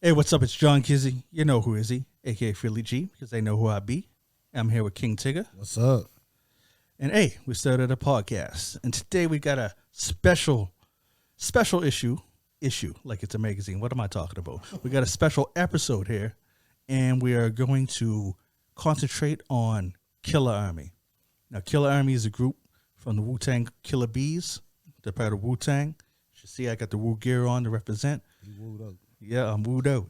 Hey, what's up? It's John Kizzy. You know who is he, a.k.a. Philly G, because they know who I be. I'm here with King Tigger. What's up? And hey, we started a podcast. And today we got a special issue, like it's a magazine. What am I talking about? We got a special episode here, and we are going to concentrate on Killarmy. Now, Killarmy is a group from the Wu-Tang Killa Beez. They're part of Wu-Tang. You should see I got the Wu gear on to represent. You wooed up. Yeah, I'm wooed out.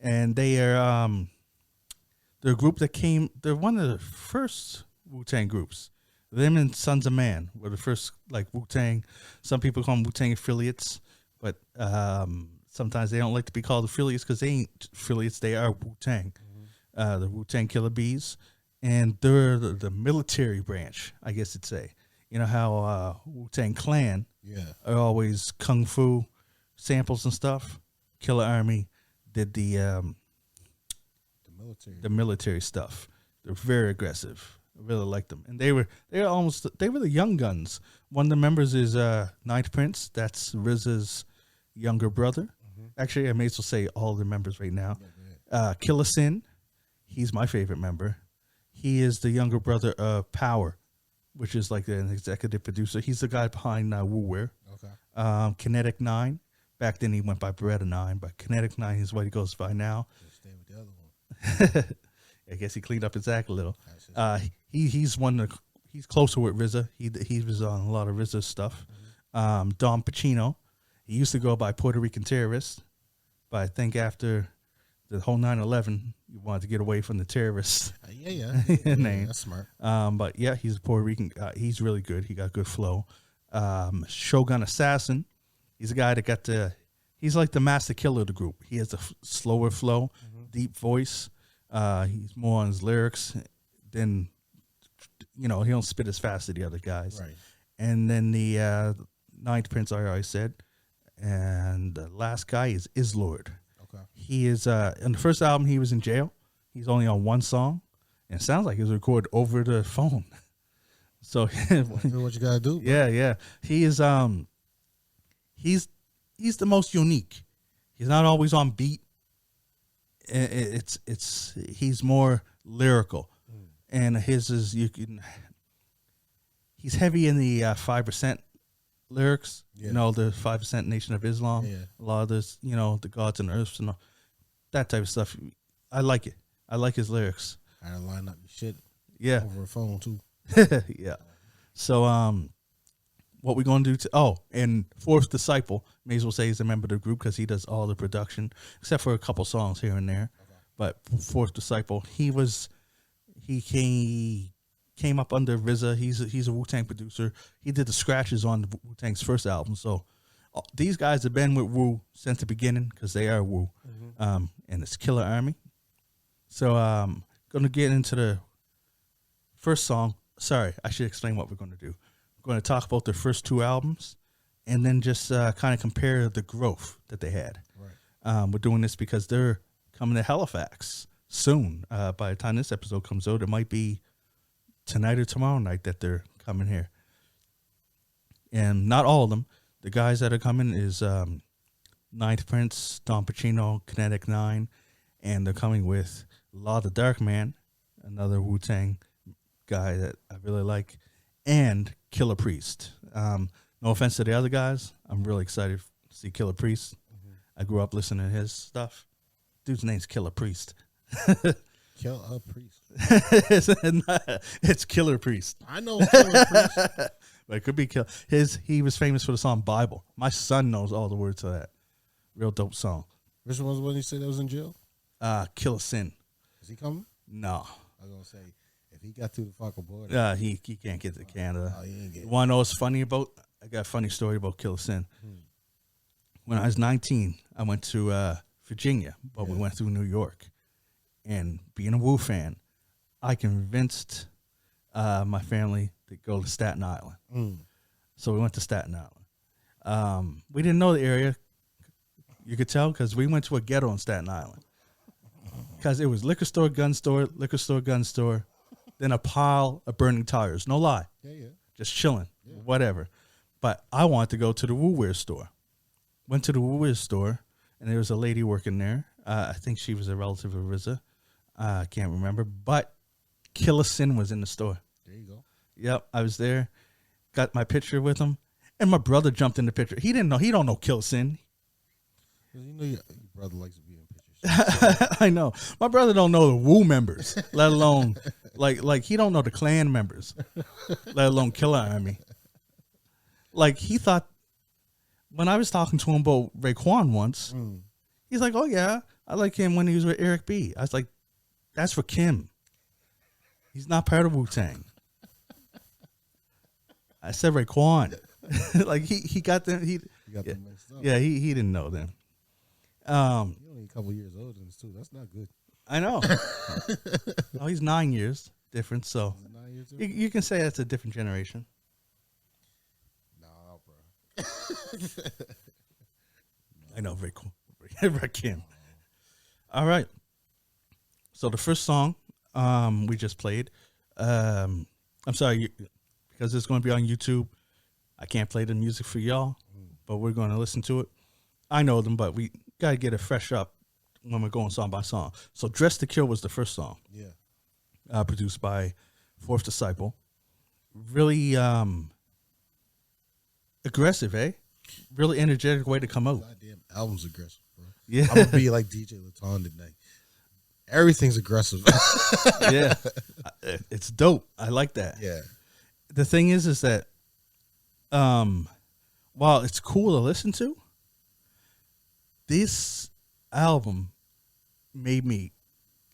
And they're a group that they're one of the first Wu-Tang groups. Them and Sons of Man were the first, like, Wu-Tang. Some people call them Wu-Tang affiliates, but sometimes they don't like to be called affiliates because they ain't affiliates. They are Wu-Tang, the Wu-Tang Killa Beez. And they're the military branch, I guess you'd say. You know how Wu-Tang Clan are always kung fu samples and stuff? Killarmy did the military stuff. They're very aggressive. I really like them, and they were the young guns. One of the members is Ninth Prince. That's RZA's younger brother. Mm-hmm. Actually, I may as well say all the members right now. Killa Sin, he's my favorite member. He is the younger brother of Power, which is like an executive producer. He's the guy behind Wu Wear. Okay. Kinetic 9. Back then he went by Beretta 9, but Kinetic 9 is what he goes by now. Stay with the other one. I guess he cleaned up his act a little. He's closer with RZA. He was on a lot of RZA stuff. Mm-hmm. Don Pacino, he used to go by Puerto Rican Terrorist, but I think after the whole 9/11, he wanted to get away from the terrorist name. That's smart. But yeah, he's a Puerto Rican. He's really good. He got good flow. Shogun Assassin. He's a guy that he's like the master killer of the group. He has a slower flow, deep voice. He's more on his lyrics than, he don't spit as fast as the other guys. Right. And then the Ninth Prince, I already said. And the last guy is Islord. Okay. He is, in the first album, he was in jail. He's only on one song. And it sounds like he was recorded over the phone. So do what you gotta do. Yeah. He is, he's the most unique. He's not always on beat. He's more lyrical, and his is he's heavy in the 5% lyrics. Yeah. The 5% Nation of Islam. Yeah. A lot of this, the gods and earths and all, that type of stuff. I like it. I like his lyrics. I gotta line up your shit. Yeah, over a phone too. Yeah. So what we're going to do and Fourth Disciple, may as well say he's a member of the group because he does all the production, except for a couple songs here and there. Okay. But Fourth Disciple, he came up under RZA. He's a Wu-Tang producer. He did the scratches on the Wu-Tang's first album. So these guys have been with Wu since the beginning because they are Wu. Mm-hmm. And it's Killarmy. So going to get into the first song. Sorry, I should explain what we're going to do. We're going to talk about their first two albums and then just kind of compare the growth that they had. Right. We're doing this because they're coming to Halifax soon. By the time this episode comes out, it might be tonight or tomorrow night that they're coming here. And not all of them. The guys that are coming is Ninth Prince, Don Pacino, Kinetic 9, and they're coming with Law the Dark Man, another Wu-Tang guy that I really like, and Killer Priest. No offense to the other guys. I'm really excited to see Killer Priest. Mm-hmm. I grew up listening to his stuff. Dude's name's Killer Priest. Killer Priest. It's Killer Priest. I know Killer Priest. But it could be he was famous for the song Bible. My son knows all the words to that. Real dope song. Which one was when you said that was in jail? Killa Sin. Is he coming? No. I was gonna say, if he got through the fucking border, he can't get to Canada. He ain't getting. You want to know what's funny about? I got a funny story about Killa Sin. When I was 19, I went to Virginia, but we went through New York. And being a Wu fan, I convinced my family to go to Staten Island. So we went to Staten Island. We didn't know the area. You could tell because we went to a ghetto in Staten Island. Because it was liquor store, gun store, then a pile of burning tires. No lie. Yeah. Just chilling, whatever. But I wanted to go to the Wu Wear store. Went to the Wu Wear store, and there was a lady working there. I think she was a relative of RZA. I can't remember, but Killa Sin was in the store. There you go. Yep, I was there. Got my picture with him, and my brother jumped in the picture. He didn't know. He don't know Killa Sin. You know your brother likes to be in pictures. I know. My brother don't know the Wu members, let alone like he don't know the Clan members, let alone Killarmy. Like he thought when I was talking to him about Raekwon once, he's like, "Oh yeah, I like him when he was with Eric B." I was like, "That's for Kim. He's not part of Wu-Tang." I said Raekwon. Like he got them. He got them mixed up. Yeah, he didn't know them. You're only a couple years older than us too. That's not good. I know. Oh, he's 9 years difference. So 9 years you can say that's a different generation. Nah, bro. I know, very cool. Kim. All right. So the first song we just played. I'm sorry, because it's going to be on YouTube. I can't play the music for y'all, but we're going to listen to it. I know them, but we got to get it fresh up when we're going song by song. So Dress to Kill was the first song. Yeah. Produced by Fourth Disciple. Really aggressive, eh? Really energetic way to come out. Goddamn album's aggressive, bro. Yeah. I'm going to be like DJ Laton tonight. Everything's aggressive. Yeah. It's dope. I like that. Yeah. The thing is that while it's cool to listen to, this album made me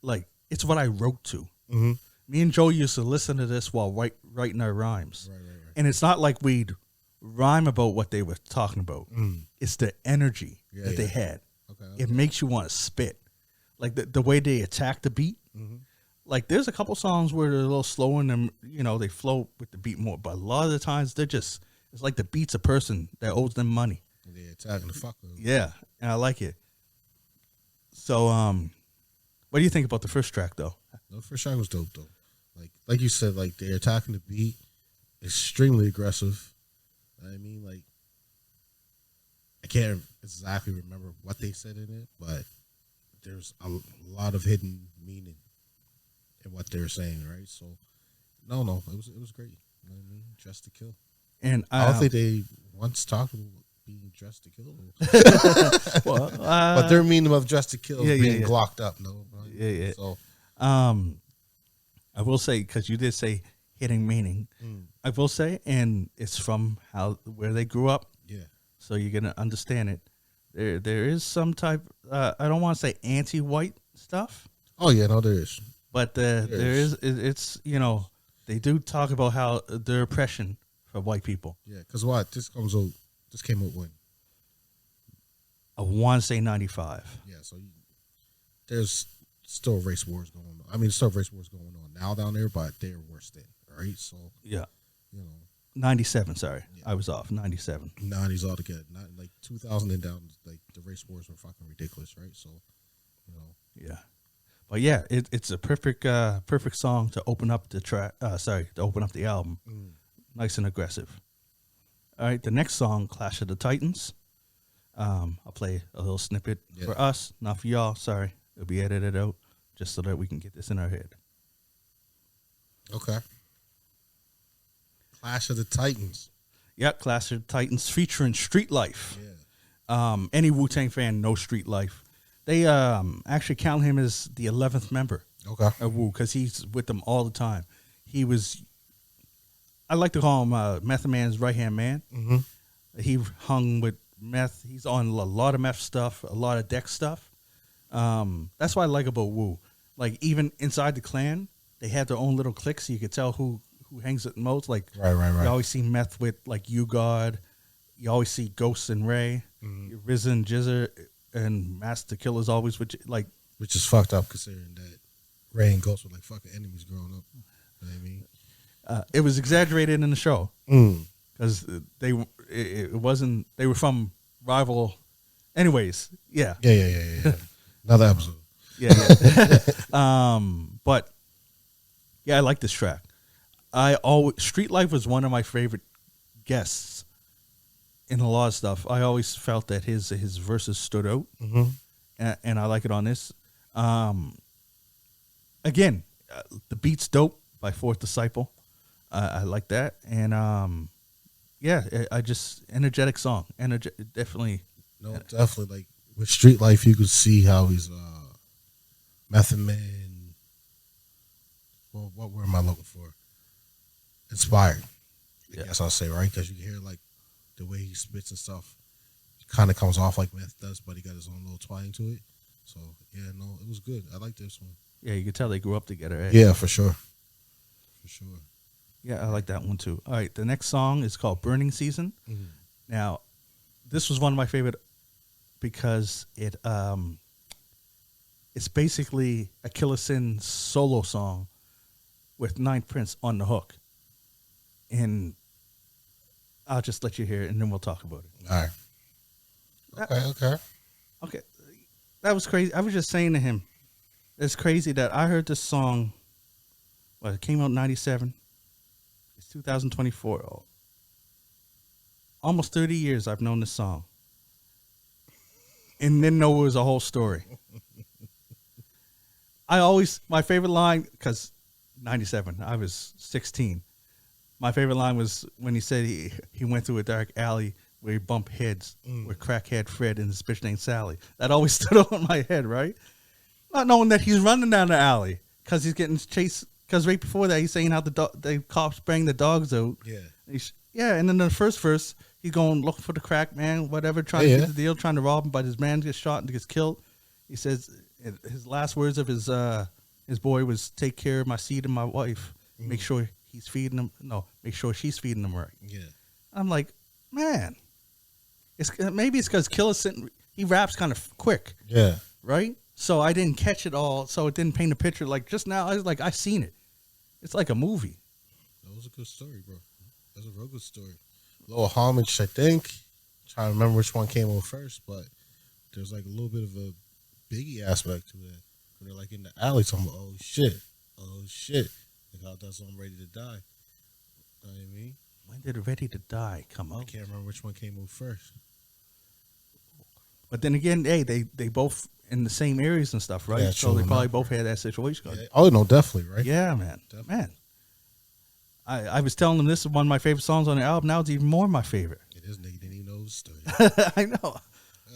like it's what I wrote to. Mm-hmm. Me and Joe used to listen to this while writing our rhymes, Right. and it's not like we'd rhyme about what they were talking about. It's the energy that they had. Okay. It makes you want to spit, like the way they attack the beat. Like there's a couple songs where they're a little slower and them, they flow with the beat more, but a lot of the times it's like the beat's a person that owes them money. They're attacking the fuck out of them. Yeah, and I like it. So, what do you think about the first track, though? The first track was dope, though. Like you said, like they're attacking the beat, extremely aggressive. I mean, like I can't exactly remember what they said in it, but there's a lot of hidden meaning in what they're saying, right? So, no, it was great. You know what I mean? Dressed to Kill. And I don't think they once talked about being dressed to kill. well, but their meaning of dressed to kill is being yeah. glocked up. No, right? Yeah. So, I will say, because you did say hidden meaning, I will say, and it's from where they grew up. Yeah. So you're gonna understand it. There is some type. I don't want to say anti-white stuff. Oh yeah, no, there is. But there is. It's they do talk about how their oppression for white people. Yeah, because what this came out when? I want to say 95. Yeah, so there's still race wars going on. I mean, still race wars going on now down there, but they're worse then, right? So yeah, 97. Sorry, yeah. I was off. 97. 90s altogether. Not like 2000 and down. Like the race wars were fucking ridiculous, right? So, Yeah, but yeah, it's a perfect song to open up the track. To open up the album. Nice and aggressive. All right, the next song, Clash of the Titans. I'll play a little snippet for us, not for y'all. Sorry, it'll be edited out just so that we can get this in our head. Okay. Clash of the Titans. Yep, Clash of the Titans featuring Street Life. Yeah. Any Wu-Tang fan knows Street Life. They actually count him as the 11th member of Wu because he's with them all the time. I like to call him Method Man's right-hand man. Mm-hmm. He hung with Meth. He's on a lot of Meth stuff, a lot of Dex stuff. That's what I like about Wu. Like, even inside the clan, they had their own little cliques, so you could tell who hangs at most. Like, right. You always see Meth with, like, U-God. You always see Ghost and Ray. RZA and Jizzer and Master Killer's always with, like... Which is fucked up, considering that Ray and Ghost were, like, fucking enemies growing up. You know what I mean? It was exaggerated in the show because they were from rival. Anyways, yeah. Another episode. But yeah, I like this track. Street Life was one of my favorite guests in a lot of stuff. I always felt that his verses stood out, and I like it on this. Again, the beat's dope by Fourth Disciple. I like that, and yeah, I just energetic song, definitely. No, definitely. Like with Street Life, you could see how he's Method Man. Well, what word am I looking for? Inspired. I guess I'll say, right, because you hear like the way he spits and stuff. Kind of comes off like Meth does, but he got his own little twang to it. So yeah, no, it was good. I like this one. Yeah, you could tell they grew up together. Eh? Yeah, for sure. For sure. Yeah, I like that one too. All right, the next song is called Burning Season. Mm-hmm. Now, this was one of my favorite because it's basically a Killa Sin solo song with Ninth Prince on the hook. And I'll just let you hear it and then we'll talk about it. All right. Okay. That was crazy. I was just saying to him, it's crazy that I heard this song, it came out in 97. It's 2024. Oh, almost 30 years I've known this song. And didn't know it was a whole story. My favorite line, because 97, I was 16. My favorite line was when he said he went through a dark alley where he bumped heads with crackhead Fred and his bitch named Sally. That always stood out in my head, right? Not knowing that he's running down the alley because he's getting chased. Because right before that, he's saying how the cops bring the dogs out. Yeah. And then the first verse, he's going looking for the crack man, whatever, trying to get the deal, trying to rob him, but his man gets shot and gets killed. He says his last words of his boy was, "Take care of my seed and my wife. Make sure he's feeding them. No, make sure she's feeding them right." Yeah. I'm like, man, maybe it's because Killa Sin, he raps kind of quick. Yeah. Right? So I didn't catch it all, so it didn't paint a picture. Like just now, I was like, I seen it. It's like a movie. That was a good story, bro. That's a real good story. A little homage, I think. Trying to remember which one came out first, but there's like a little bit of a Biggie aspect to that. When they're like in the alley talking about, oh shit. Like how that's on Ready to Die. You know what I mean? When did Ready to Die come out? I can't remember which one came out first. But then again, hey, they both in the same areas and stuff, right? Yeah, so they probably enough, both had that situation. Yeah. Oh no, definitely, right? Yeah, man. Definitely. Man. I was telling them this is one of my favorite songs on the album. Now it's even more my favorite. It is, nigga didn't even know it was a story. I know.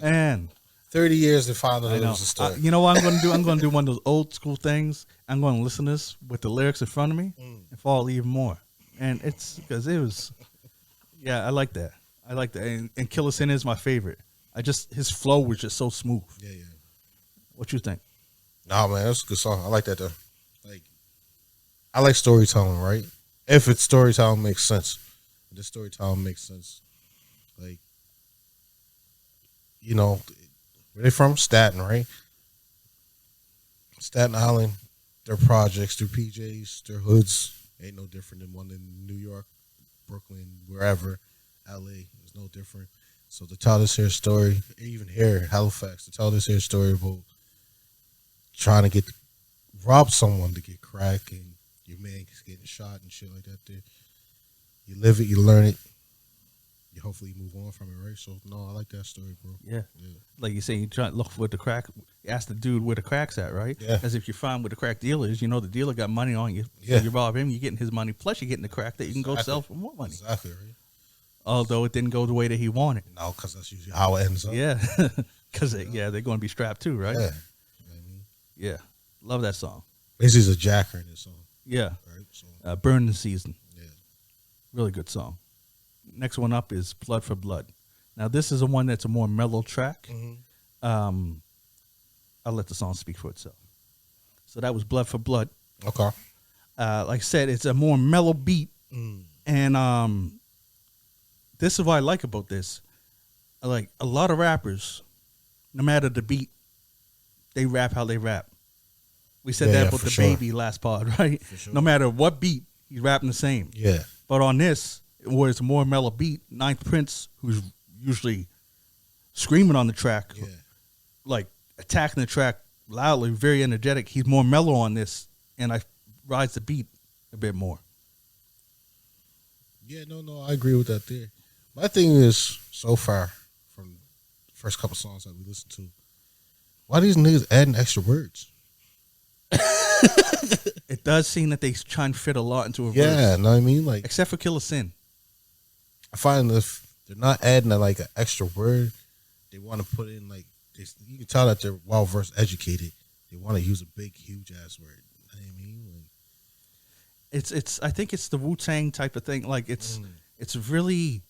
Man. 30 years to find out it was a story. You know what I'm going to do? I'm going to do one of those old school things. I'm going to listen to this with the lyrics in front of me and fall even more. And it's because it was, yeah, I like that. And Killa Sin is my favorite. His flow was just so smooth. Yeah. What you think? Nah, man, that's a good song. I like that though. Like, I like storytelling, right? If it's storytelling makes sense. This storytelling makes sense. Like, you know, where they from? Staten, right? Staten Island, their projects, their PJs, their hoods ain't no different than one in New York, Brooklyn, wherever, LA is no different. So to tell this here story, even here, Halifax, to tell this here story about trying to rob someone to get crack and your man is getting shot and shit like that there. You live it, you learn it, you hopefully move on from it, right? So, no, I like that story, bro. Yeah. Like you say, you try to look for the crack. You ask the dude where the crack's at, right? Yeah. Because if you find where the crack dealer is, you know the dealer got money on you. Yeah. So you rob him, you're getting his money, plus you're getting the crack that you can go sell for more money. Exactly, right? Although it didn't go the way that he wanted. No, because that's usually how it ends up. Yeah. Because, they're going to be strapped too, right? Yeah. You know what I mean? Yeah. Love that song. Basically, he's a jacker in this song. Yeah. Right? So, Burning Season. yeah. Really good song. Next one up is Blood for Blood. Now, this is a one that's a more mellow track. Mm-hmm. I'll let the song speak for itself. So that was Blood for Blood. Okay. Like I said, it's a more mellow beat. And this is what I like about this. Like, a lot of rappers, no matter the beat, they rap how they rap. We said that about the Baby last pod, right? Sure. No matter what beat, he's rapping the same. Yeah. But on this, where it's a more mellow beat, Ninth Prince, who's usually screaming on the track, like attacking the track loudly, very energetic, he's more mellow on this, and I rides the beat a bit more. Yeah, no, I agree with that there. My thing is, so far from the first couple songs that we listened to, why these niggas adding extra words? It does seem that they try and fit a lot into a Yeah, verse. know what I mean? Like, Except for Killer Sin. I find if they're not adding like an extra word, they want to put in like you can tell that they're well versed, educated. They want to use a big, huge ass word. You know what I mean? Like, It's I think it's the Wu-Tang type of thing. Like it's really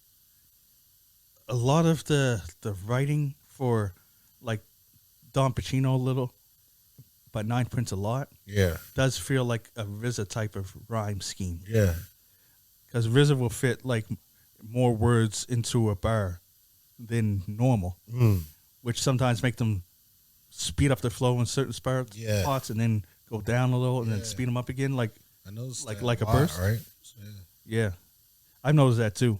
a lot of the writing for like Don Pacino a little, but Nine Prince a lot. yeah, Does feel like a RZA type of rhyme scheme. yeah, Because RZA will fit like more words into a bar than normal, which sometimes make them speed up their flow in certain Yeah. spots and then go down a little and then Yeah. speed them up again. Like I noticed like that like a lot, burst. right? So, yeah. Yeah, I've noticed that too.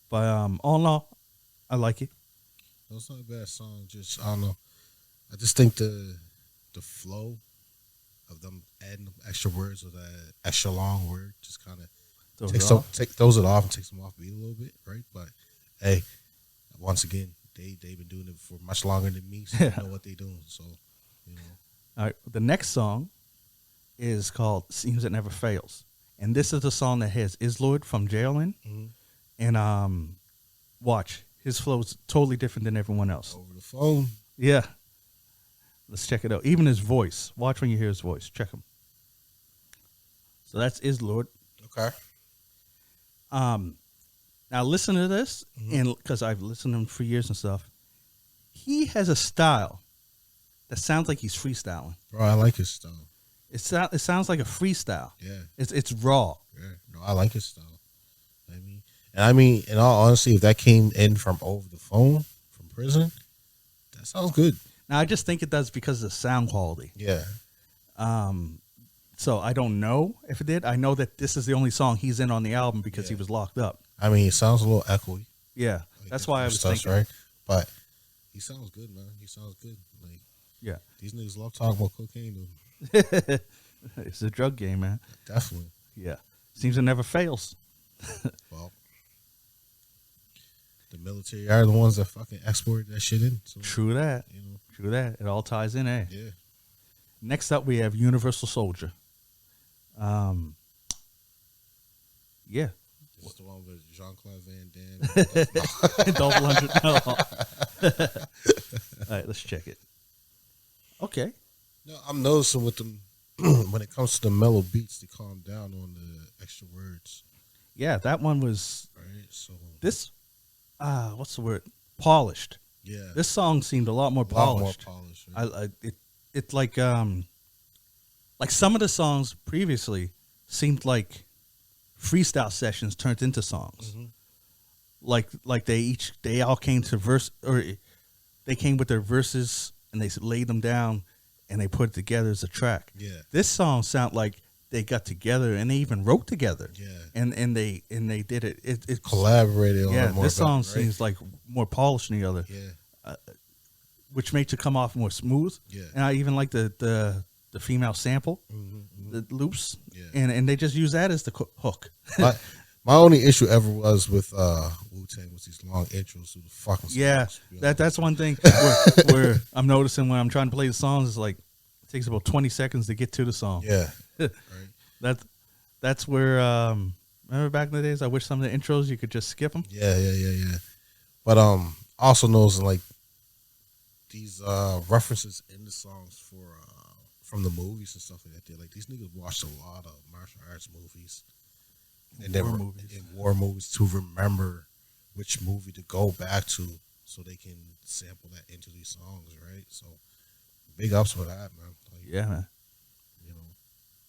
But all in all, I like it. No, it's not a bad song. Just I don't know. I just think the flow of them adding them extra words or that extra long word just kind of throws it off and takes them off beat a little bit, right? But hey, once again, they've been doing it for much longer than me, so they know what they're doing. So, you know. All right, the next song is called "Seems It Never Fails," and this is the song that has Islord from Jail in, and watch his flow is totally different than everyone else. Over the phone. Yeah, let's check it out. Even his voice. Watch when you hear his voice. Check him. So that's Islord. Okay. Now listen to this, and because I've listened to him for years and stuff, he has a style that sounds like he's freestyling. Bro, I like his style. It sounds like a freestyle. Yeah. It's raw. Yeah. No, I like his style. I mean, in all honesty, if that came in from over the phone from prison, that sounds good. Now I just think it does because of the sound quality. Yeah. So I don't know if it did. I know that this is the only song he's in on the album because he was locked up. I mean, it sounds a little echoey. Yeah, Like that's why I was thinking. right? But he sounds good, man. He sounds good. Like, yeah, these niggas love talking about cocaine, dude. It's a drug game, man. Definitely. Yeah, seems it never fails. Well, the military are the ones that fucking export that shit in. So, True that. you know, True that. It all ties in, eh? yeah. Next up, we have Universal Soldier. Yeah. This is the one with Jean-Claude Van Damme. Double hundred. No. All right, let's check it. Okay. No, I'm noticing with them when it comes to the mellow beats, they calm down on the extra words. Yeah, that one was Right. So this. What's the word? Polished. yeah, This song seemed a lot more a lot more polished. polished. Right? It's like some of the songs previously seemed like freestyle sessions turned into songs. Like they all came to verse, or they came with their verses and they laid them down and they put it together as a track. Yeah. This song sound like they got together and they even wrote together. Yeah. And they did it. It Collaborated on it more. this song better, right? seems like more polished than the other. Yeah. Which makes it come off more smooth. Yeah. And I even like the female sample, the loops, and they just use that as the hook. My only issue ever was with Wu-Tang was these long intros to the fucking songs. Yeah, that's one thing where I'm noticing when I'm trying to play the songs, it's like it takes about 20 seconds to get to the song. Yeah. Right. That's where remember back in the days, I wish some of the intros you could just skip them. Yeah. But also knows like these references in the songs for from the movies and stuff like that. Like these niggas watched a lot of martial arts movies and war movies to remember which movie to go back to so they can sample that into these songs, right? So big ups for that, man. Like, Yeah, man. You know,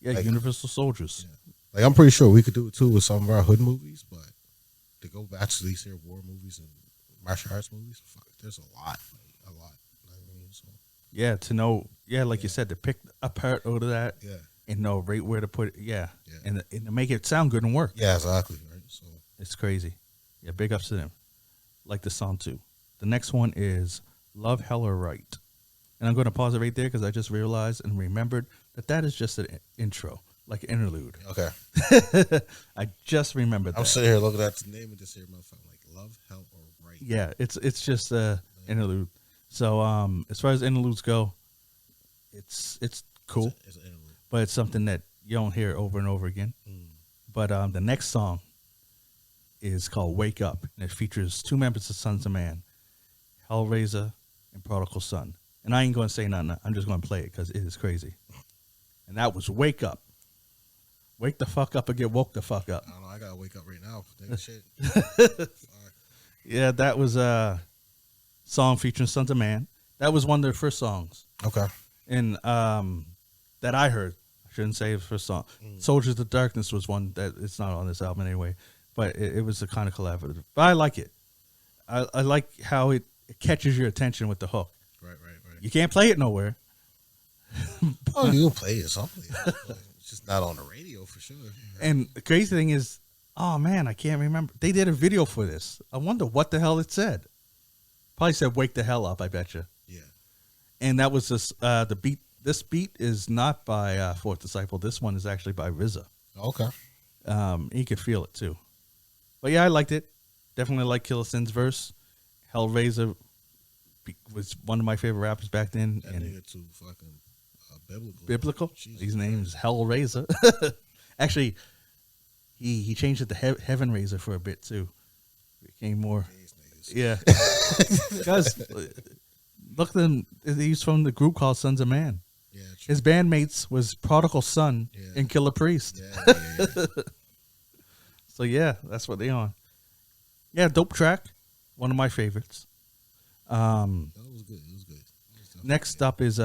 Yeah, like, Universal Soldiers. Yeah. Like I'm pretty sure we could do it too with some of our hood movies, but to go back to these here war movies and martial arts movies, fuck, there's a lot. You know what I mean? So, Yeah, to know. Yeah, like you said, to pick a part out of that. yeah. And know right where to put it. Yeah. Yeah. And to make it sound good and work. Yeah, exactly. Right. So It's crazy. Yeah, big ups to them. Like the song too. The next one is Love Hella Right. And I'm going to pause it right there because I just realized and remembered that is just an intro. like an interlude. Okay. I just remembered I'm that. sitting here looking at the name of this here motherfucker like Love, Hell, or Right. Yeah, it's just a interlude. So as far as interludes go, it's cool, It's an interlude. but it's something that you don't hear over and over again. But the next song is called "Wake Up," and it features two members of Sons of Man, Hellraiser and Prodigal Son. And I ain't going to say nothing. I'm just going to play it because it is crazy. And that was "Wake Up." Wake the fuck up and get woke the fuck up. I don't know. I gotta wake up right now. Think of shit. Yeah, that was a song featuring Sons of Man. That was one of their first songs. Okay. And that I heard. I shouldn't say the first song. Soldiers of Darkness was one that it's not on this album anyway. But it was a kind of collaborative. But I like it. I like how it catches your attention with the hook. Right. You can't play it nowhere. Oh, you can play it something. It's just not on the radio for sure. And the crazy thing is, oh man, I can't remember. They did a video for this. I wonder what the hell it said. Probably said "Wake the hell up." I bet you. Yeah. And that was this. The beat. This beat is not by Fourth Disciple. This one is actually by RZA. Okay. You could feel it too. But yeah, I liked it. Definitely like Killa Sin's verse. Hellraiser was one of my favorite rappers back then. That nigga too fucking biblical. Biblical. Jesus His name is Christ. Hellraiser. Actually, he changed it to Heaven Raiser for a bit too. It became more. These niggas. Yeah. Because look at them. He's from the group called Sons of Man. Yeah. True. His bandmates was Prodigal Son Yeah. and Killer Priest. Yeah. So yeah, that's what they on. Yeah, dope track. One of my favorites. That was good. It was good. Next up is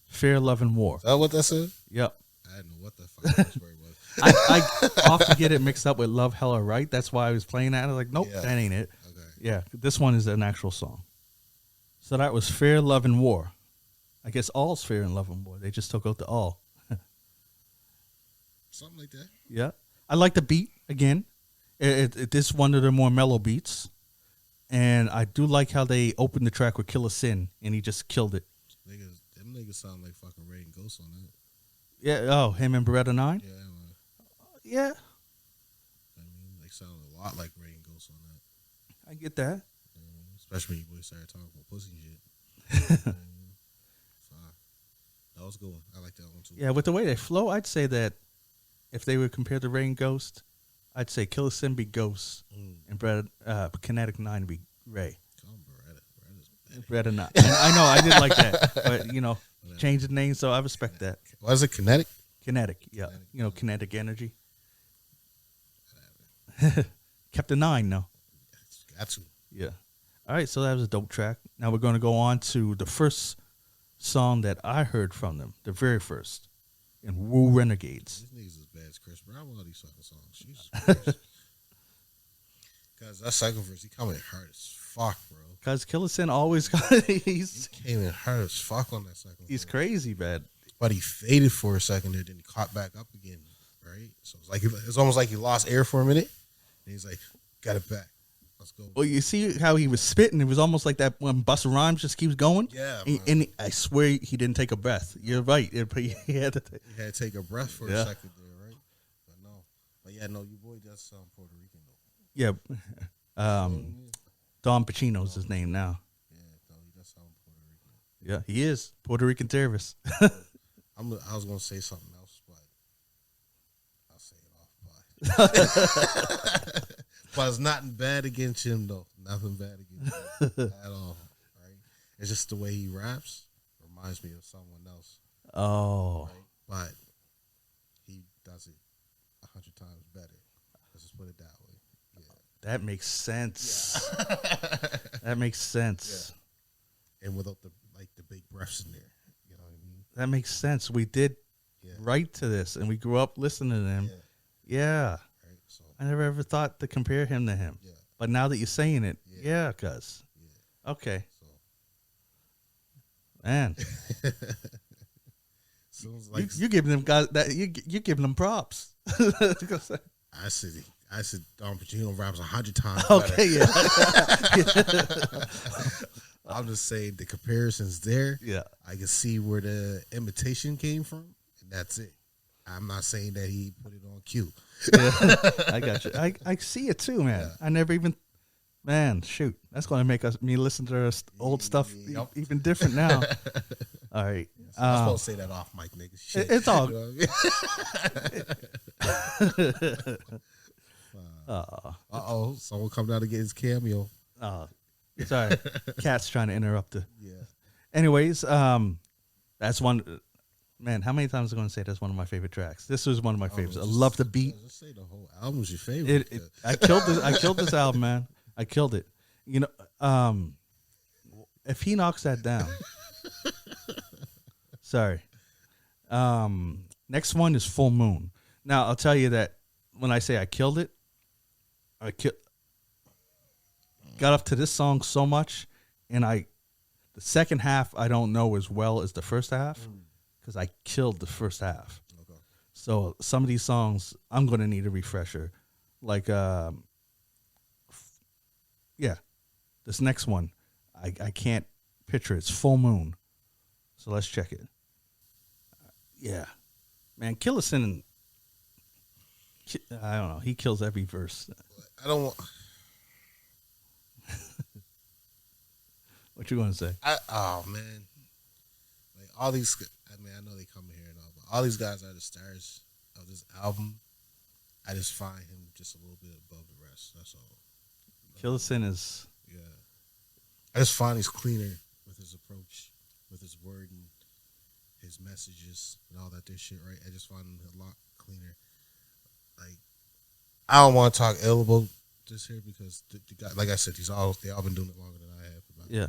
Fear, Love, and War. Is that what that said? Yep. I didn't know what the fuck that word was. I often get it mixed up with Love, Hell, or Right. That's why I was playing that. I was like, nope, Yeah. that ain't it. Okay. Yeah, this one is an actual song. So that was Fear, Love, and War. I guess all's Fear and Love and War. They just took out the all. Something like that. Yeah. I like the beat again. This one of the more mellow beats. And I do like how they opened the track with Killa Sin and he just killed it. Them niggas sound like fucking Rain Ghost on that. Yeah. Oh, him and Beretta 9? Yeah, man. Yeah. I mean, they sound a lot like Rain Ghost on that. I get that. Especially when you boys started talking about pussy shit. Fine. That was a good one. I like that one too. Yeah, with the way they flow, I'd say that if they were compared to Rain Ghost, I'd say Killa Sin be Ghost and Kinetic 9 be Ray. Come on, Beretta. Beretta's Beretta 9. I know, I did like that. But, you know, change the name, so I respect that. Why is it Kinetic? Kinetic, yeah. Kinetic. You know, kinetic energy. Kept a 9, no. Got to. Yeah. All right, so that was a dope track. Now we're going to go on to the first song that I heard from them, the very first, in Wu Renegades. These niggas as bad as Chris Brown with all these fucking songs. Jesus Christ. Guys, that second verse, he coming in hard as fuck, bro. Because Killa Sin always got he's Came in hard as fuck on that second he's verse. crazy, man. But he faded for a second there, then he caught back up again, right? So it's like it's almost like he lost air for a minute, and he's like, got it back. Let's go. Well, you see how he was spitting. It was almost like that when Busta Rhymes just keeps going. Yeah, and I swear he didn't take a breath. You're right. He had to He had to take a breath for a second there, right? But no. But yeah, no, your boy does sound Puerto Rican, though. Yeah. Don Pacino's his name now. Yeah, no, he does sound Puerto Rican. Yeah, he is. Puerto Rican terrorist. I was going to say something else, but I'll say it off. But it's nothing bad against him, though. Nothing bad against him at all, right? It's just the way he raps reminds me of someone else. Oh. Right? But he does it 100 times better. Let's just put it that way. Yeah. That makes sense. That makes sense. Yeah. And without the big breaths in there. You know what I mean? That makes sense. We did write to this, and we grew up listening to him. Yeah. Right? So, I never ever thought to compare him to him. yeah. But now that you're saying it, cuz. Yeah. Okay. So. Man. Sounds like you giving them guys that you giving them props. I said Don Pacino raps 100 times. Okay, better. I'm just saying the comparison's there. Yeah. I can see where the imitation came from, and that's it. I'm not saying that he put it on cue. Yeah, I got you. I see it too, man. Yeah. I never even. Man, shoot, that's going to make me listen to our old stuff Yep. even different now. All right, I was supposed to say that off mic, nigga. Shit. it's all. You know what I mean? Someone come down to get his cameo. Sorry, Cat's trying to interrupt it. Yeah. Anyways, that's one. Man, how many times am I going to say that's one of my favorite tracks? This was one of my favorites. I love the beat. Just say the whole album's your favorite. I killed this. I killed this album, man. I killed it. You know, if he knocks that down, sorry. Next one is Full Moon. Now I'll tell you that when I say I killed it, got up to this song so much, and the second half I don't know as well as the first half because I killed the first half. Okay. So some of these songs I'm gonna need a refresher, like yeah, this next one I can't picture it. It's Full Moon, so let's check it. Yeah, man, Killarson, I don't know, he kills every verse. I don't want. What you gonna say? Oh man, like all these. I mean, I know they come here and all, but all these guys are the stars of this album. I just find him just a little bit above the rest. That's all. Killarson is. Yeah, I just find he's cleaner with his approach, with his wording, his messages, and all that this shit. Right, I just find him a lot cleaner. Like, I don't want to talk ill about this here because the guy, like I said, they all been doing it longer than I have. Yeah.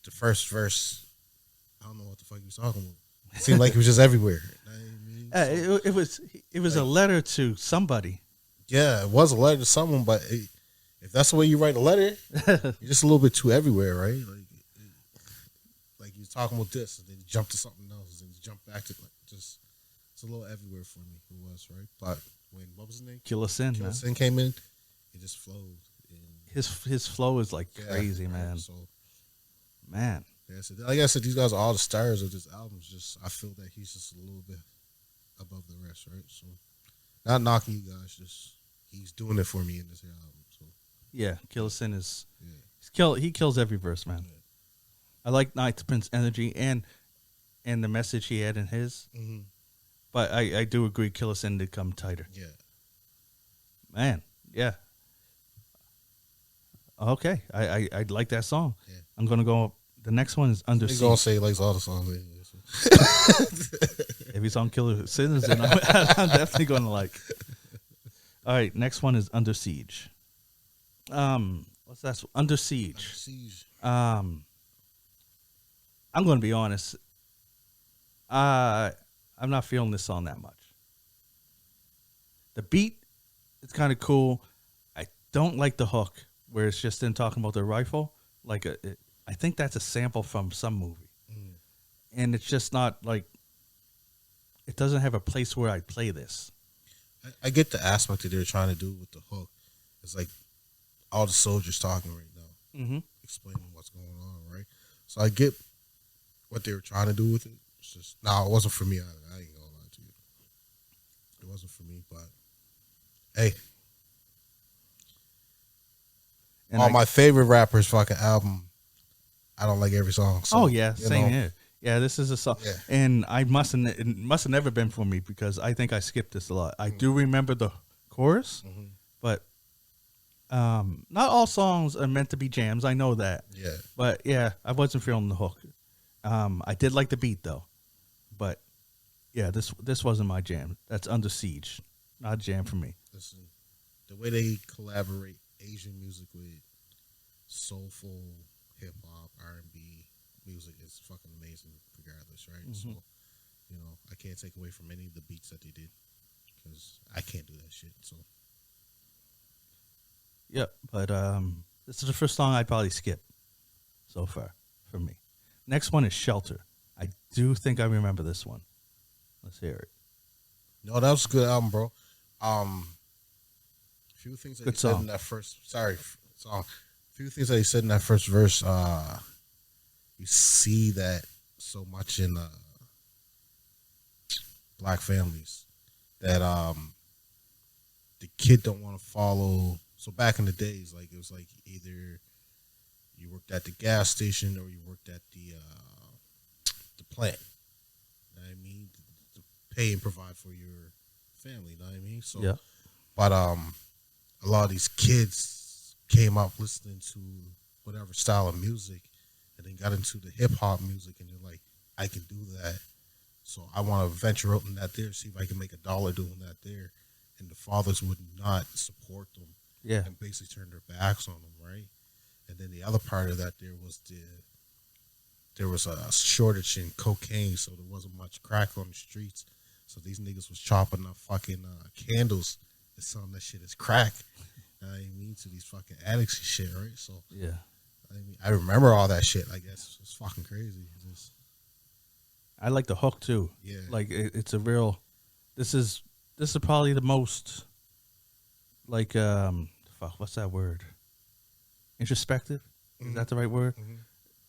The first verse, I don't know what the fuck he was talking about. It seemed like it was just everywhere. You know what I mean? It was like, a letter to somebody. Yeah, it was a letter to someone, but if that's the way you write a letter, you're just a little bit too everywhere, right? Like you was talking about this, and then you jump to something else, and you jump back to just it's a little everywhere for me. It was right, but when what was his name? Killarson came in, it just flowed. His flow is like crazy, right, man. So, man. Yeah, so like I said, these guys are all the stars of this album. Just I feel that he's just a little bit above the rest, right? So, not knocking you guys, just he's doing it for me in this album. So, yeah, Killarson is he kills every verse, man. Yeah. I like Night to Prince energy and the message he had in his, but I do agree Killarson did come tighter. Yeah, man, yeah. Okay, I like that song. Yeah. I'm gonna go. The next one is Under Siege. He's gonna say he likes all the songs. If he's on Killarson, then I'm definitely gonna like. All right, next one is Under Siege. What's that? Under Siege. Under Siege. I'm gonna be honest. I'm not feeling this song that much. The beat, it's kind of cool. I don't like the hook, where it's just in talking about the rifle. Like, I think that's a sample from some movie. And it's just not, like, it doesn't have a place where I'd play this. I get the aspect that they're trying to do with the hook. It's like all the soldiers talking right now, explaining what's going on, right? So I get what they were trying to do with it. It's just, it wasn't for me. I ain't gonna lie to you. It wasn't for me, but, hey. And my favorite rapper's fucking album, I don't like every song. So, same here. Yeah, this is a song, and it must have never been for me because I think I skipped this a lot. I do remember the chorus, but not all songs are meant to be jams. I know that. Yeah, but yeah, I wasn't feeling the hook. I did like the beat though, but yeah, this wasn't my jam. That's Under Siege, not a jam for me. Listen, the way they collaborate Asian music with soulful hip hop, R&B music is fucking amazing regardless, right? So, I can't take away from any of the beats that they did because I can't do that shit. So, yep. But this is the first song I'd probably skip so far for me. Next one is Shelter. I do think I remember this one. Let's hear it. No, that was a good album, bro. A few things that good he said in that first song. A few things that he said in that first verse. You see that so much in black families that the kid don't want to follow. So back in the days, like it was like either you worked at the gas station or you worked at the plant. You know what I mean? To pay and provide for your family. You know what I mean? So, Yeah. but a lot of these kids came up listening to whatever style of music, and then got into the hip hop music, and they're like, I can do that. So I want to venture out in that there, see if I can make $1 doing that there. And the fathers would not support them. Yeah. And basically turn their backs on them, right? And then the other part of that there was a shortage in cocaine, so there wasn't much crack on the streets. So these niggas was chopping up fucking candles and selling that shit as crack. You know what I mean? To these fucking addicts and shit, right? So Yeah. I mean, I remember all that shit. Like that's it's fucking crazy. I like the hook too. Yeah. Like it's a real. This is probably the most. Like fuck, what's that word? Introspective. Is that the right word? Mm-hmm.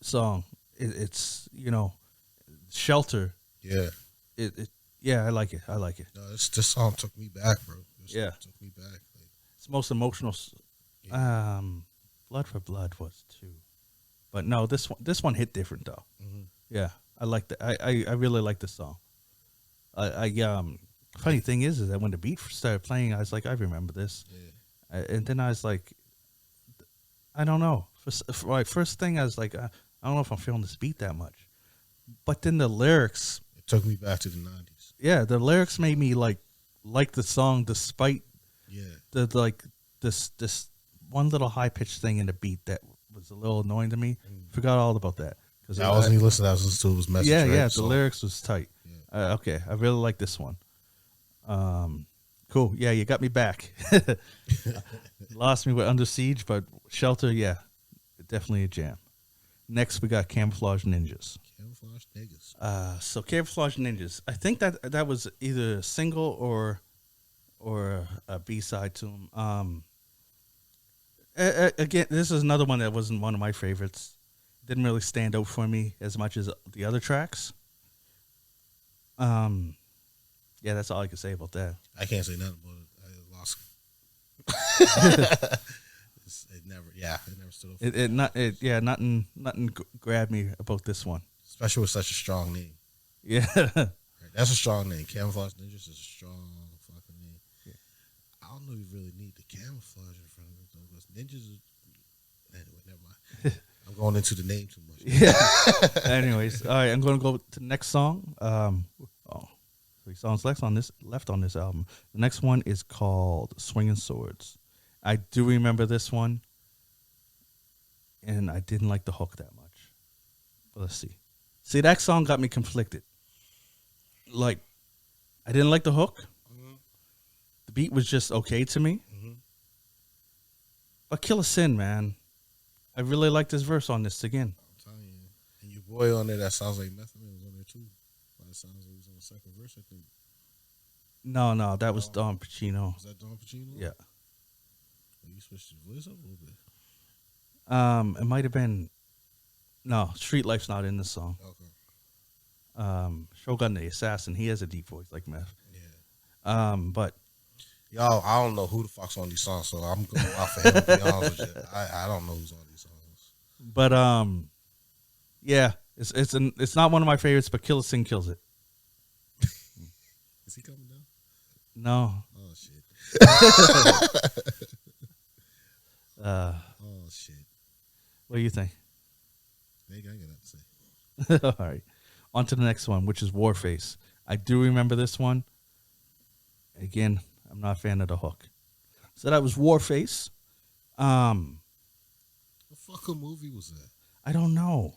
Song. It's Shelter. Yeah. Yeah, I like it. I like it. No, this song took me back, bro. Yeah. Took me back. Like, It's most emotional. yeah. Blood for Blood was too, but no, this one hit different though. Mm-hmm. Yeah, I like that. I really like this song. Funny thing is that when the beat started playing, I was like, I remember this, and then I was like, I don't know. First thing I was like, I don't know if I'm feeling this beat that much, but then the lyrics. It took me back to the 90s. Yeah, the lyrics made me like the song despite this one little high pitched thing in the beat that was a little annoying to me. Forgot all about that because I wasn't even listening. I was listening to his message. Yeah, right? yeah. So, The lyrics was tight. Yeah. Okay, I really like this one. Cool. Yeah, you got me back. Lost me with Under Siege, but Shelter, yeah, definitely a jam. Next, we got Camouflage Ninjas. Camouflage niggas. So Camouflage Ninjas. I think that was either a single or a B-side to them. Again, this is another one that wasn't one of my favorites. Didn't really stand out for me as much as the other tracks. Yeah, that's all I can say about that. I can't say nothing about it. I lost. It never stood up. Nothing grabbed me about this one. Especially with such a strong name. Yeah. Right, that's a strong name. Camouflage Ninjas is a strong fucking name. Yeah. I don't know if you really need the camouflage in front of it though, because ninjas are... Anyway, never mind. I'm going into the name too much. Yeah. Anyways, all right, I'm going to go to the next song. 3 songs left on this album. The next one is called Swinging Swords. I do remember this one, and I didn't like the hook that much. But let's see. See, that song got me conflicted. Like, I didn't like the hook. Mm-hmm. The beat was just okay to me. Mm-hmm. But Killer Sin, man. I really like this verse on this again. I'm telling you. And your boy on there that sounds like Method Man was on there too. It sounds like he was on the second verse, I think. No, that was Don Pacino. Was that Don Pacino? Yeah. Well, you switched his voice up a little bit. It might have been. No, Street Life's not in the song. Okay. Shogun the Assassin, he has a deep voice like Meth. Yeah. But Y'all, I don't know who the fuck's on these songs, so I'm going off of him to be honest with you. I don't know who's on these songs. But yeah, it's not one of my favorites, but Killer Sin kills it. Is he coming down? No. Oh shit. Oh shit. What do you think? I ain't got nothing to say. All right. On to the next one, which is Warface. I do remember this one. Again, I'm not a fan of the hook. So that was Warface. What fucking movie was that? I don't know.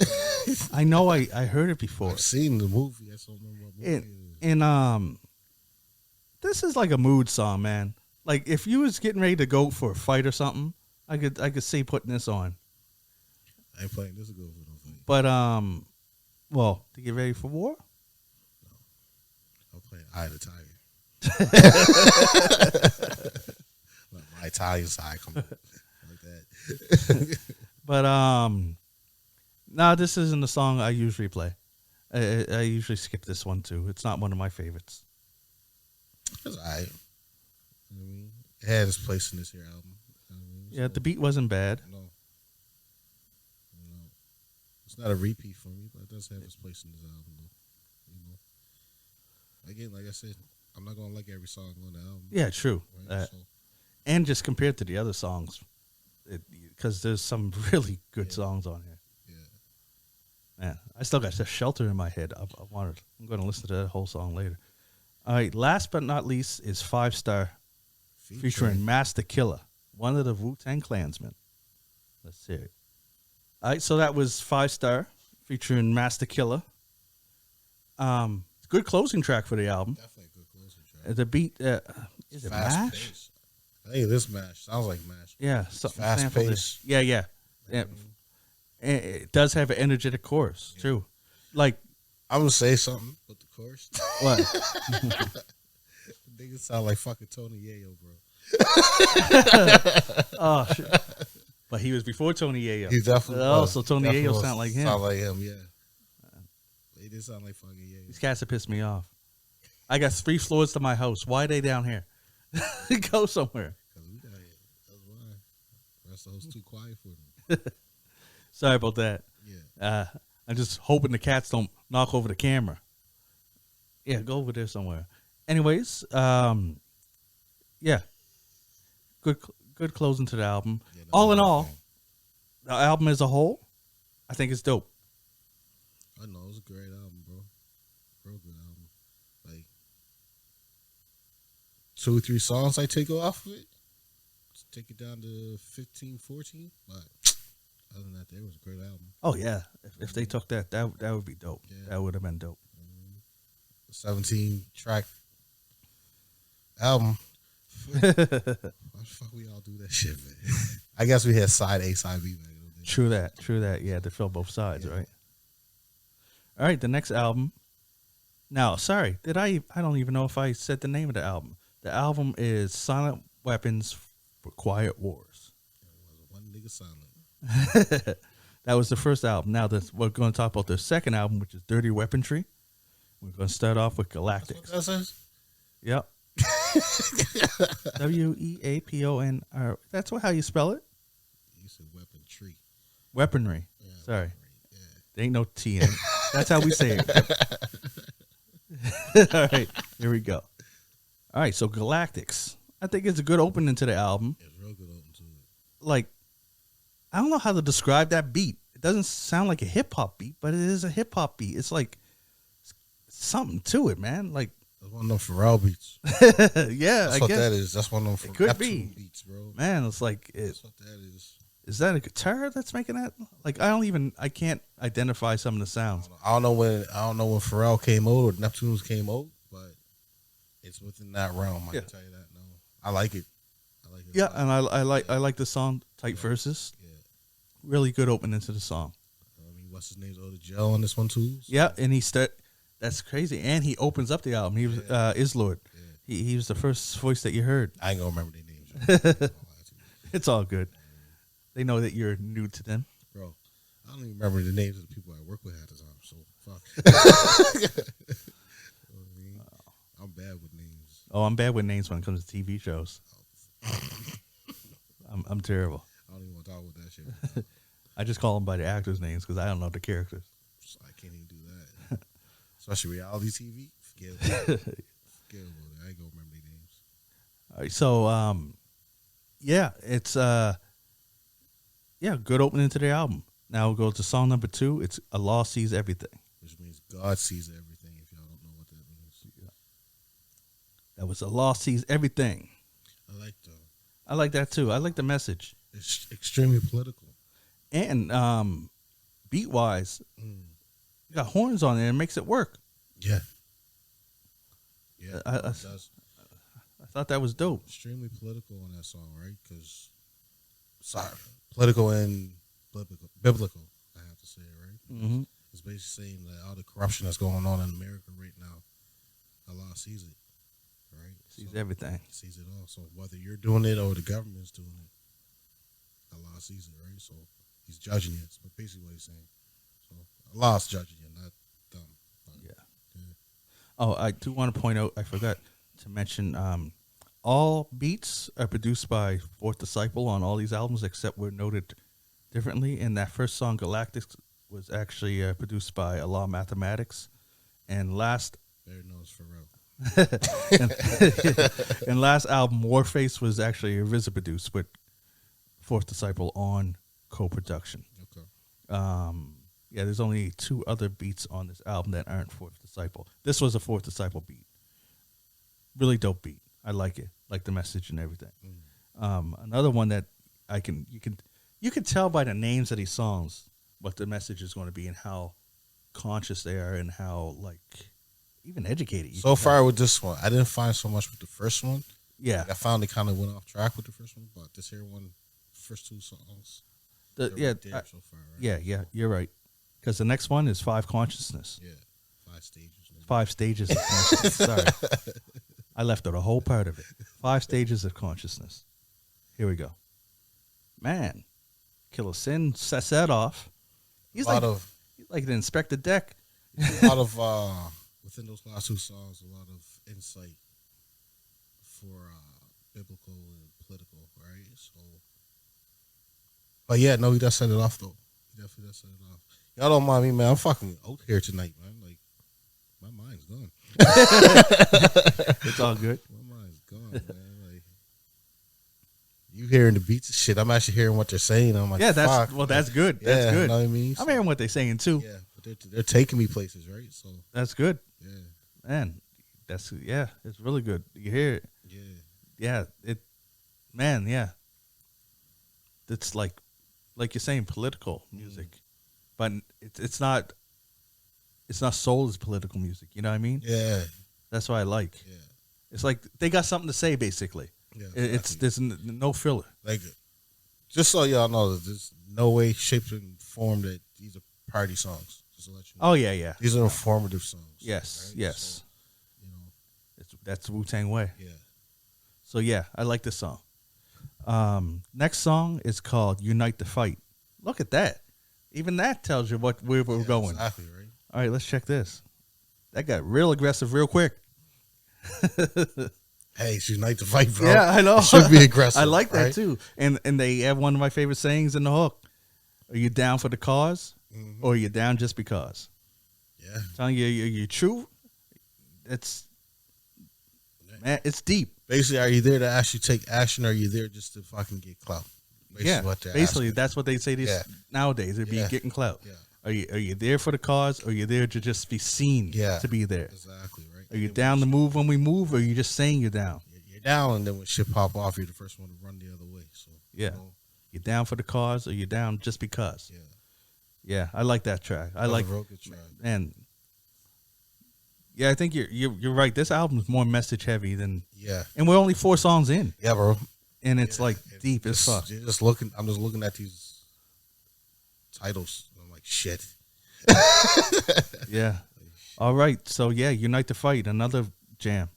I know I heard it before. I've seen the movie. I just don't remember what movie it is. And this is like a mood song, man. Like if you was getting ready to go for a fight or something, I could see putting this on. I ain't playing this to go for no fight. But well, to get ready for war? No. I'm playing Eye of the Tiger. Like my Italian side come on like that. But this isn't a song I usually play. I usually skip this one too. It's not one of my favorites. It's alright. You know what I mean, it had its place in this here album. You know what I mean? Yeah, the beat wasn't bad. No, it's not a repeat for me, but it does have its place in this album, though. You know, again, like I said, I'm not gonna like every song on the album. Yeah, true. Right? And just compared to the other songs, because there's some really good songs on here. Yeah. Man, I still got the Shelter in my head. I'm going to listen to that whole song later. All right, last but not least is 5 Star featuring Master Killa, one of the Wu-Tang Klansmen. Let's hear it. All right, so that was 5 Star featuring Master Killa. Good closing track for the album. Definitely a good closing track. The beat, is it fast MASH? Pace. Hey, this MASH sounds like MASH. Yeah, fast pace. Yeah. And it does have an energetic chorus too. Like, I'm gonna say something with the chorus. what? Niggas sound like fucking Tony Yayo, bro. Oh shit! But he was before Tony Yayo. He definitely. Oh, so Tony Yayo sound like him. Sound like him, yeah. They did sound like fucking Yayo. These cats have pissed me off. I got 3 floors to my house. Why are they down here? Go somewhere. Cause we got it. That's why. The rest of the house too quiet for them. Sorry about that. Yeah. I'm just hoping the cats don't knock over the camera. Yeah, go over there somewhere. Anyways, yeah, good closing to the album. Yeah, All in all, the album as a whole, I think it's dope. I know it's a great album, bro. Real good album. Like 2 or 3 songs I take off of it. Just take it down to 15, 14. But other than that, it was a great album. Oh yeah, if they took that would be dope. Yeah. That would have been dope. 17 track album. Why the fuck we all do that shit, man? I guess we had side A, side B back in the day. True that. Yeah, to fill both sides, right? All right, the next album. Now, sorry, I don't even know if I said the name of the album. The album is Silent Weapons for Quiet Wars. One nigga silent. That was the first album. Now we're going to talk about the second album, which is Dirty Weaponry. We're going to start off with Galactics. That's what that says? Yep. WEAPONR. That's how you spell it? You said weapon tree. Weaponry. Yeah, Sorry. weaponry. Yeah. There ain't no T in it. That's how we say it. All right. Here we go. All right. So Galactics. I think it's a good opening to the album. It's real good open to it. Like, I don't know how to describe that beat. It doesn't sound like a hip hop beat, but it is a hip hop beat. It's like something to it, man. Like, that's one of them Pharrell beats. Yeah, That's I what guess that is. That's one of them it could Neptune be. beats, bro. Man, it's like That's what that is. Is that a guitar that's making that? Like, I can't identify some of the sounds. I don't know when Pharrell came out or Neptune's came out, but it's within that realm. I can tell you that. No, I like it. Yeah, and I like the song Tight Verses. Yeah. Really good opening to the song. I mean, what's his name? The Gel on this one too. So. Yeah, and that's crazy. And he opens up the album. He was Islord. Yeah. He was the first voice that you heard. I ain't gonna remember their names. It's all good. They know that you're new to them. Bro, I don't even remember the names of the people I work with at the time. So fuck. You know what I mean? I'm bad with names. Oh, I'm bad with names when it comes to TV shows. I'm terrible. I don't even want to talk about that shit. I just call them by the actors' names because I don't know the characters. I can't even do that. Especially reality TV. Forget about it. I ain't gonna remember their names. All right, so yeah, it's good opening to the album. Now we'll go to song number 2. It's Allah Sees Everything. Which means God sees everything, if y'all don't know what that means. Yeah. That was Allah Sees Everything. I like that too. I like the message. It's extremely political. And beat wise, you got horns on it and it makes it work. Yeah. Yeah, I it does. I thought that was dope. Extremely political on that song, right? Because, political and biblical, I have to say, right? Mm-hmm. It's basically saying that all the corruption that's going on in America right now, Allah sees it, right? Sees everything. Sees it all. So whether you're doing it or the government's doing it, Allah sees it, right? So he's judging you. That's basically what he's saying. So Allah's judging you, not them. Yeah. Oh, I do want to point out, I forgot, to mention all beats are produced by Fourth Disciple on all these albums, except were noted differently. And that first song, Galactics, was actually produced by Allah Mathematics. And last Better knows for real. and last album, Warface, was actually RZA produced with Fourth Disciple on co-production. Okay. Yeah, there's only 2 other beats on this album that aren't Fourth Disciple. This was a Fourth Disciple beat. Really dope beat. I like it. Like the message and everything. Another one that you can tell by the names of these songs what the message is going to be and how conscious they are and how like even educated. So far with this one, I didn't find so much with the first one. Yeah, like I found it kind of went off track with the first one, but this here one, first 2 songs, so far, right? Yeah, you're right. Because the next one is 5 Consciousness. Yeah, 5 stages. 5 stages of consciousness. Sorry, I left out a whole part of it. 5 stages of consciousness. Here we go. Man, Killer Sin sets that off. He's like the Inspector Deck. A lot of within those last 2 songs, a lot of insight for biblical and political, right? So, but yeah, no, he does set it off though. He definitely does set it off. Y'all don't mind me, man. I'm fucking out here tonight, man. Like my mind's gone. It's all good. My mind's gone, man. Like you hearing the beats and shit. I'm actually hearing what they're saying. I'm like, yeah, fuck. That's good. Yeah, That's good. You know what I mean? I'm hearing what they're saying too. Yeah, but they're taking me places, right? So that's good. Yeah, man. It's really good. You hear it. Yeah. Yeah. It's like you're saying, political music, but it's not sold as political music. You know what I mean? Yeah. That's what I like. Yeah. It's like they got something to say, basically. Yeah. There's no filler. Like, just so y'all know, there's no way, shape, and form that these are party songs. Just to let you know. Oh yeah. These are informative songs. Yes, right? yes. So, that's the Wu-Tang way. Yeah. So yeah, I like this song. Next song is called "Unite the Fight." Look at that. Even that tells you where we're going. Exactly, right? All right, let's check this. That got real aggressive real quick. Hey, it's Unite the Fight, bro. Yeah, I know. It should be aggressive. I like that right? too. And they have one of my favorite sayings in the hook. Are you down for the cause, or are you down just because? Yeah. I'm telling you, you're true. It's deep. Basically, are you there to actually take action, or are you there just to fucking get clout? Basically, that's what they say nowadays. It'd be getting clout. Yeah. Are you there for the cause, or are you there to just be seen to be there? Exactly, right. Are you down to move when we move, or are you just saying you're down? You're down, and then when shit pop off, you're the first one to run the other way. So you're down for the cause, or you're down just because. Yeah, I like that track. I like a real good track. And yeah, I think you're right. This album is more message heavy than and we're only 4 songs in. Yeah, bro. And it's like deep as fuck. I'm just looking at these titles. I'm like, shit. Yeah. All right. So yeah, Unite the Fight, another jam.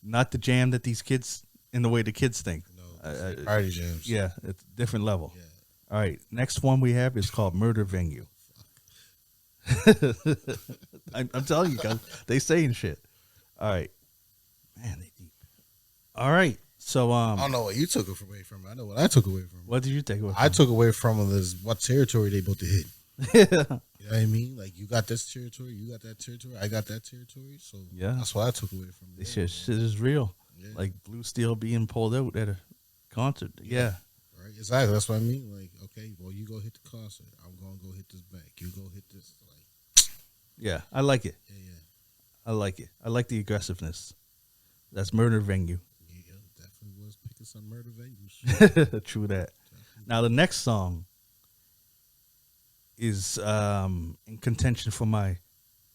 Not the jam that these kids, in the way the kids think. No, party jams. Yeah, it's a different level. Yeah. All right. Next one we have is called Murder Venue. I'm telling you guys, they saying shit. All right. Man, they deep. All right. So I don't know what you took away from it. I know what I took away from it. What did you take away from I took away from it is what territory they both hit. Yeah. You know what I mean? Like, you got this territory, you got that territory, I got that territory. So that's what I took away from it. This shit is real. Yeah. Like Blue Steel being pulled out at a concert. Yeah. Right. Exactly. That's what I mean. Like, okay, well, you go hit the concert. I'm going to go hit this bank. You go hit this. Like, yeah, I like it. Yeah. I like it. I like the aggressiveness. That's Murder Venue. Yeah, definitely was picking some murder venues. True that. Now, the next song is in contention for my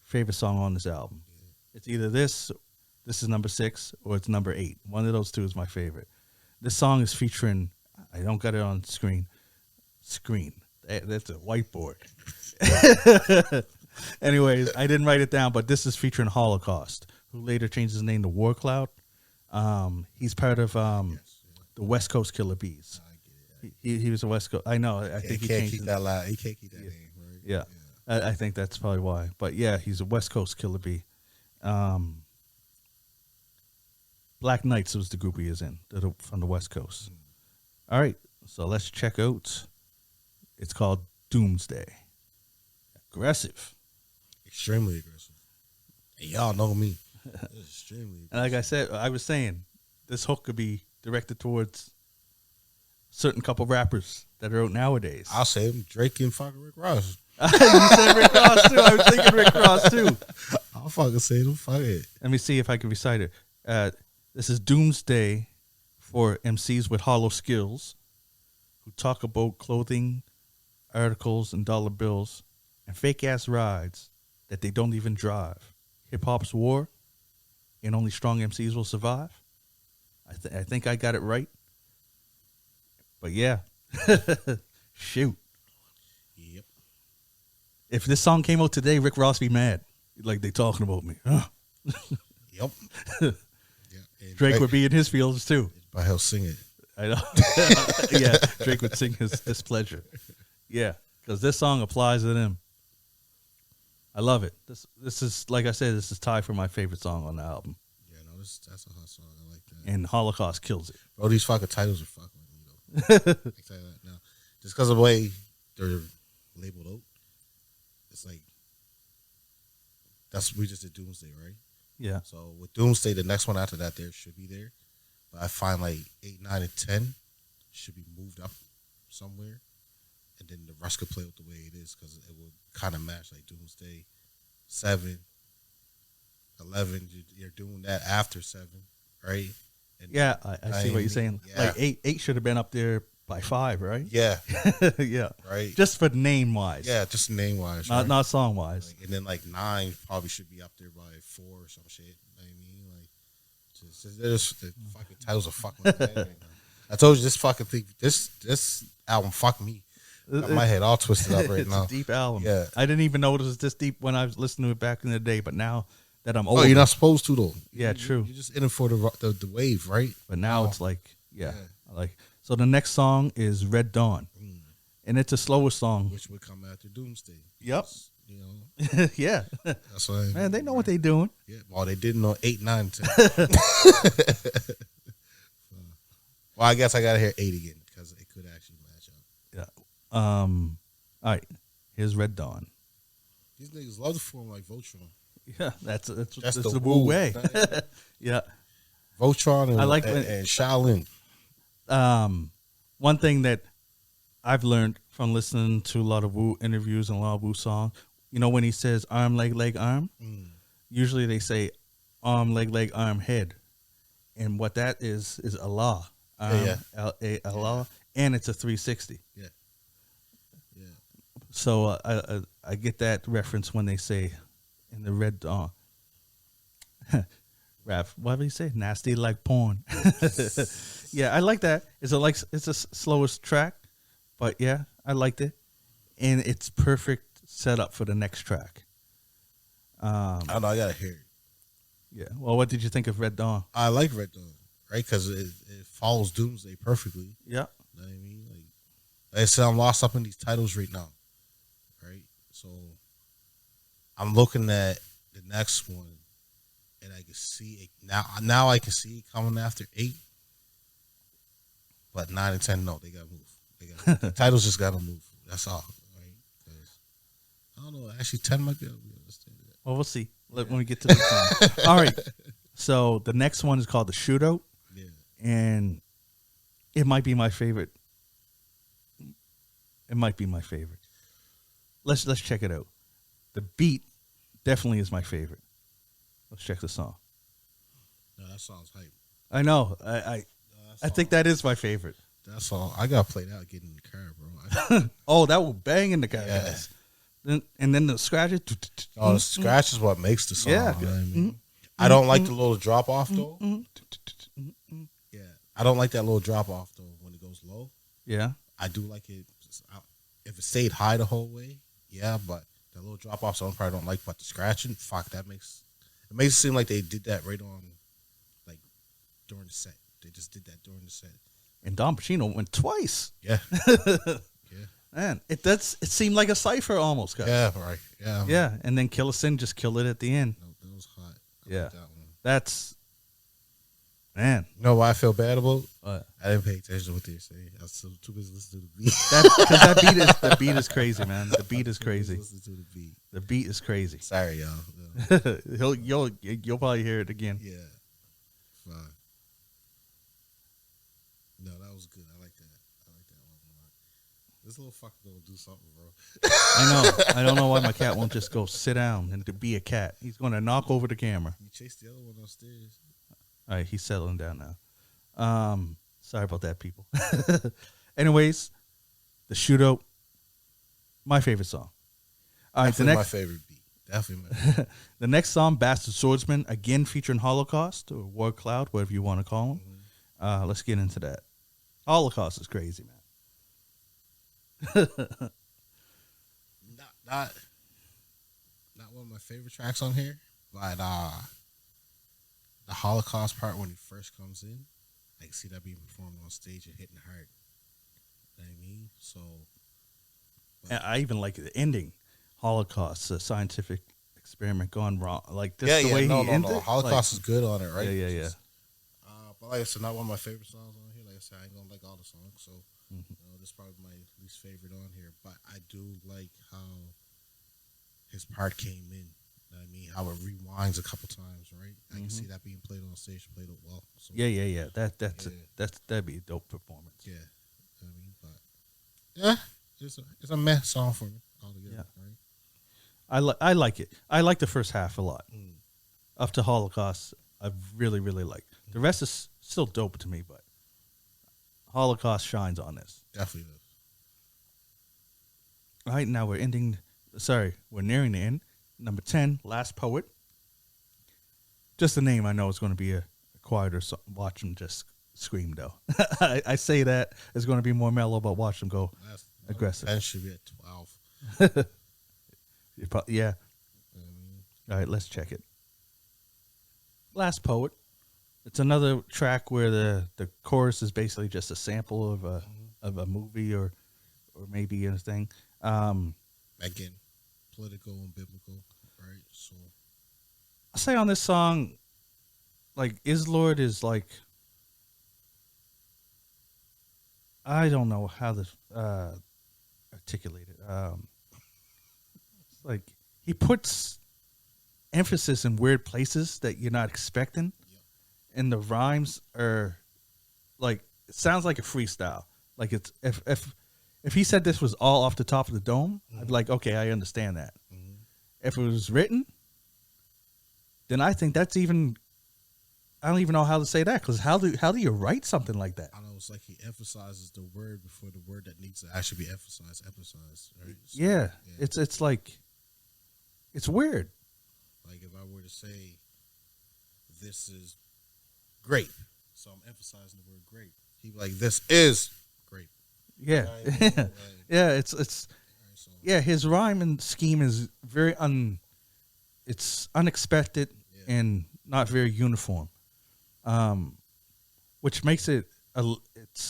favorite song on this album. Yeah. It's either this is number 6, or it's number 8. One of those 2 is my favorite. This song is featuring, I don't got it on screen. That's a whiteboard. Anyways, I didn't write it down, but this is featuring Holocaust, who later changed his name to War Cloud. He's part of the West Coast Killa Beez. He was a West Coast. I know. I think he can't changed keep that loud. He can't keep that name, right? Yeah. I think that's probably why. But yeah, he's a West Coast Killa Bee. Black Knights was the group he is in. They're from the West Coast. All right, so let's check out. It's called Doomsday. Aggressive. Extremely aggressive. And y'all know me. It's extremely aggressive. And like I said, I was saying, this hook could be directed towards certain couple rappers that are out nowadays. I'll say him, Drake and fucking Rick Ross. You said Rick Ross too. I was thinking Rick Ross too. I'll fucking say them. Fuck it. Let me see if I can recite it. This is Doomsday for MCs with hollow skills who talk about clothing, articles, and dollar bills and fake ass rides that they don't even drive. Hip hop's war, and only strong MCs will survive. I think I got it right. But yeah, shoot. Yep. If this song came out today, Rick Ross be mad. Like they talking about me. Huh? Yep. Yeah. Drake would be in his fields too. But he'll sing it. I know. Yeah, Drake would sing his displeasure. Yeah, because this song applies to them. I love it. This is, like I said, this is tied for my favorite song on the album. Yeah, no, that's a hot song. I like that. And Holocaust kills it. Bro, these fucking titles are fucking with me, though. I can tell you that now. Just because of the way they're labeled out, it's like, we just did Doomsday, right? Yeah. So with Doomsday, the next one after that there should be there. But I find like 8, 9, and 10 should be moved up somewhere. And then the rest could play out the way it is because it would kind of match like Doomsday, 7, 11. You're doing that after 7, right? And Yeah, I see what you're saying. Yeah. Like 8 should have been up there by 5, right? Yeah. Yeah. Right. Just for name wise. Yeah, just name wise. Not song wise. Like, and then like 9 probably should be up there by 4 or some shit. You know what I mean? Like, just the fucking titles are fucking with my head right now. I told you this fucking thing, this album fucked me. Got my head all twisted up right It's now. a deep album. Yeah. I didn't even know it was this deep when I was listening to it back in the day, but now that I'm older. Oh, you're not supposed to though. Yeah, true. You're just in it for the wave, right? But now it's like, yeah. I like. So the next song is Red Dawn. And it's a slower song. Which would come after Doomsday. Yep. You know. Yeah. That's what I mean. Man, they know what they doing. Yeah. Well, they didn't know 8, 9, 10. Well, I guess I gotta hear 8 again because it could actually match up. Yeah. All right. Here's Red Dawn. These niggas love to form like Voltron. Yeah, that's the the Wu Wu. way. Yeah. Voltron and, I like and Shaolin. One thing that I've learned from listening to a lot of Wu interviews and a lot of Wu songs, you know, when he says arm, leg, arm, usually they say arm, leg, arm, head. And what that is Allah. Allah. And it's a 360. Yeah. Yeah. So I get that reference when they say in the Red Dawn. Raph, what did he say? Nasty like porn. Yeah, I like that. It's a slowest track, but yeah, I liked it, and it's perfect setup for the next track. I don't know. I gotta hear it. Yeah. Well, what did you think of Red Dawn? I like Red Dawn, right? Because it follows Doomsday perfectly. Yeah. You know what I mean? Like I said, I'm lost up in these titles right now, right? So I'm looking at the next one, and I can see it now. Now I can see it coming after 8, but 9 and 10, no, they gotta move. The titles just gotta move. That's all, right? 'Cause I don't know. Actually, 10 might be able to understand that. Well, we'll see. When we get to the song. All right. So the next one is called The Shootout. Yeah. And it might be my favorite. It might be my favorite. Let's check it out. The beat definitely is my favorite. Let's check the song. No, that song's hype. I know. I think that is my favorite. That song, I gotta play that getting in the car, bro. Oh, that will bang in the car. Yeah. Guys. And then the scratches. Oh, the scratch is what makes the song. Yeah. You know what I mean? I don't like the little drop off though. Yeah, I don't like that little drop off though when it goes low. Yeah. I do like it if it stayed high the whole way. Yeah, but that little drop off song I probably don't like. But the scratching, fuck, it makes it seem like they did that right on, like during the set. They just did that during the set. And Don Pacino went twice. Yeah. Yeah. Man, it seemed like a cipher almost, guys. Yeah, right. Yeah. Yeah, and then Killa Sin just killed it at the end. No, that was hot. I Yeah. like that one. That's Man, You know why I feel bad about? uh, I didn't pay attention to what they were saying. I was so too busy listening to the beat. the beat is crazy, man. The beat is crazy. Listening to the beat. The beat is crazy. Sorry, y'all. You'll probably hear it again. Yeah, fine. No, that was good. I like that. I like that one a lot. This little fucker gonna do something, bro. I know. I don't know why my cat won't just go sit down and to be a cat. He's going to knock over the camera. You chased the other one upstairs. All right, he's settling down now. Sorry about that, people. Anyways, the shootout, my favorite song. All right, Definitely my favorite beat. Definitely my favorite. The next song, Bastard Swordsman, again featuring Holocaust or War Cloud, whatever you want to call him. Let's get into that. Holocaust is crazy, man. not one of my favorite tracks on here, but the Holocaust part when he first comes in, I can see that being performed on stage and hitting hard. You know what I mean? So, And I even like the ending, Holocaust, a scientific experiment gone wrong. Like this, the way he ended. No. Holocaust is good on it, right? Yeah. But like I said, not one of my favorite songs on here. Like I said, I ain't gonna like all the songs, so this is probably my least favorite on here. But I do like how his part came in. You know what I mean? How it rewinds a couple times, right? I can see that being played on stage, played it well. So, Yeah. That'd be a dope performance. yeah. You know what I mean? But yeah, it's a meh song for me altogether, right? I like it. I like the first half a lot. Up to Holocaust, I really like. The rest is still dope to me, but Holocaust shines on this. Definitely does. All right, now we're nearing the end. Number 10, Last Poet. Just the name, I know it's going to be a quieter song. Watch them just scream, though. I say that it's going to be more mellow, but watch them go aggressive. That should be at 12. Yeah. All right, let's check it. Last Poet. It's another track where the chorus is basically just a sample of a movie or maybe anything. Again, political and biblical, right? So I say on this song, like Islord is like, I don't know how to articulate it. It's like he puts emphasis in weird places that you're not expecting. And the rhymes are like, it sounds like a freestyle. Like it's if he said this was all off the top of the dome, I'd be like, okay, I understand that. If it was written, then I think that's even, I don't even know how to say that, because how do you write something like that? I know, it's like he emphasizes the word before the word that needs to actually be emphasized, right? So, yeah, it's like, it's weird. Like if I were to say, this is grape, so I'm emphasizing the word grape, he'd be like, this is grape. Yeah. Right? Yeah, it's Right, so, yeah, his rhyme and scheme is very it's unexpected and not very uniform. Which makes it it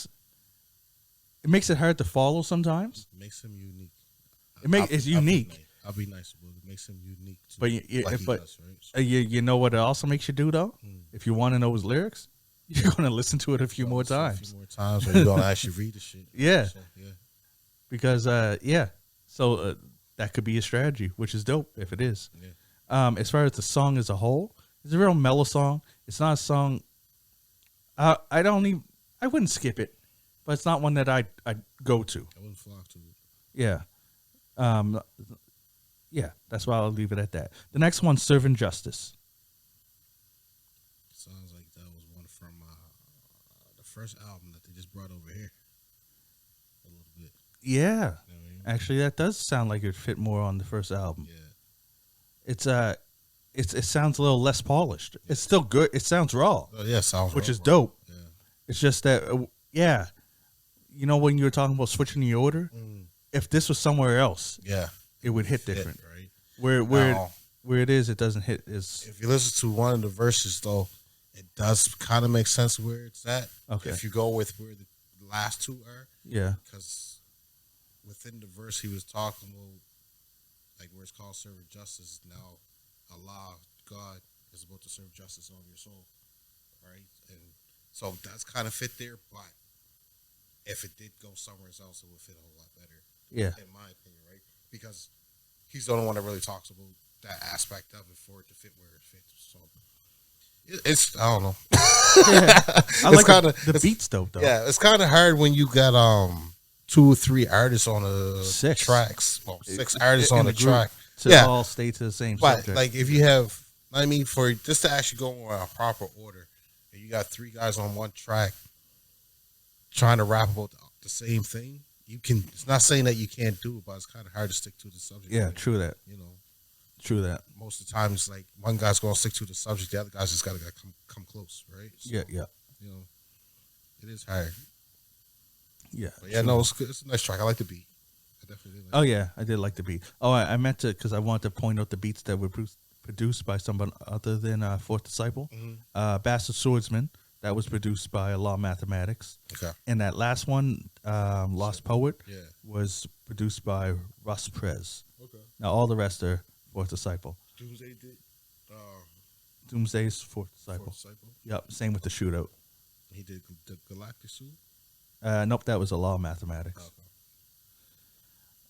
makes it hard to follow sometimes. It makes him unique. It's unique. I'll be nice, but it makes him unique too. But Does, right? So, you know what it also makes you do though? If you want to know his lyrics, you're gonna listen to it a few more times. A few more times, or you're gonna actually read the shit. Yeah. So, yeah. Because so that could be a strategy, which is dope if it is. Yeah. As far as the song as a whole, it's a real mellow song. It's not a song. I wouldn't skip it, but it's not one that I'd go to. I wouldn't flock to it. Yeah. Yeah, that's why I'll leave it at that. The next one, Serving Justice. Sounds like that was one from the first album that they just brought over here. A little bit. Yeah. You know what I mean? Actually, that does sound like it fit more on the first album. Yeah. It sounds a little less polished. It's still good. It sounds raw. Oh, yeah, sounds which raw, is dope. Yeah. It's just that, you know, when you were talking about switching the order, if this was somewhere else, it would hit different. Right. Where it is, it doesn't hit. If you listen to one of the verses, though, it does kind of make sense where it's at. Okay. If you go with where the last two are. Yeah. Because within the verse he was talking about, like where it's called serving justice, now Allah, God, is about to serve justice on your soul. Right? and so that's kind of fit there. But if it did go somewhere else, it would fit a whole lot better. Yeah. In my opinion, right? Because he's the only one that really talks about that aspect of it for it to fit where it fits. So it's I don't know. Yeah. I like kinda, the beats though. Yeah, it's kind of hard when you got 2 or 3 artists on a Six tracks. Well, 6 artists in on the a group track. to all stay to the same But subject. like if you have, I mean, for just to actually go in a proper order, and you got 3 guys on one track trying to rap about the same thing, you can. It's not saying that you can't do it, but it's kind of hard to stick to the subject. Yeah, right? true that. You know, True that. most of the time it's like one guy's going to stick to the subject, the other guy's just got to come close, right? So, Yeah. You know, it is hard. Yeah. But yeah, no, it's good. It's a nice track. I like the beat. I definitely like. Oh yeah, I did like the beat. Oh, I meant to because I wanted to point out the beats that were produced by someone other than Fourth Disciple. Bastard Swordsman, that was produced by Law Mathematics. Okay. And that last one, Lost Poet, Yeah. was produced by Russ Prez. Okay. Now all the rest are Fourth Disciple. Doomsday did. Doomsday's Fourth Disciple. Fourth Disciple. Yep, same with the Shootout. He did the Galactic Suit. Nope, that was a Law Mathematics. Okay.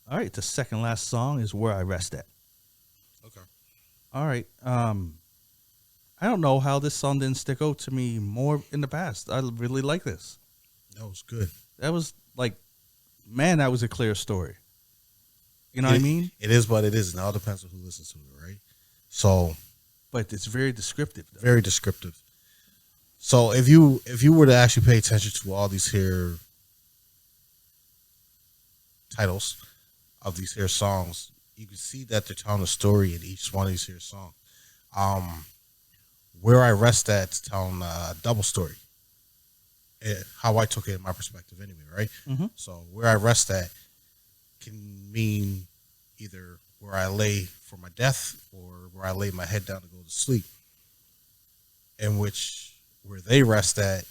All right, the second last song is Where I Rest At. Okay. All right. I don't know how this song didn't stick out to me more in the past. I really like this. That was good. That was like, man, that was a clear story. You know what I mean? It is what it is. It all depends on who listens to it, right? So But it's very descriptive. Though. very descriptive. So if you were to actually pay attention to all these here titles of these here songs, you can see that they're telling a story in each one of these here songs. Where I Rest At telling a double story. How I took it in my perspective anyway, right? Mm-hmm. So Where I Rest At can mean either where I lay for my death or where I lay my head down to go to sleep. In which where they rest at,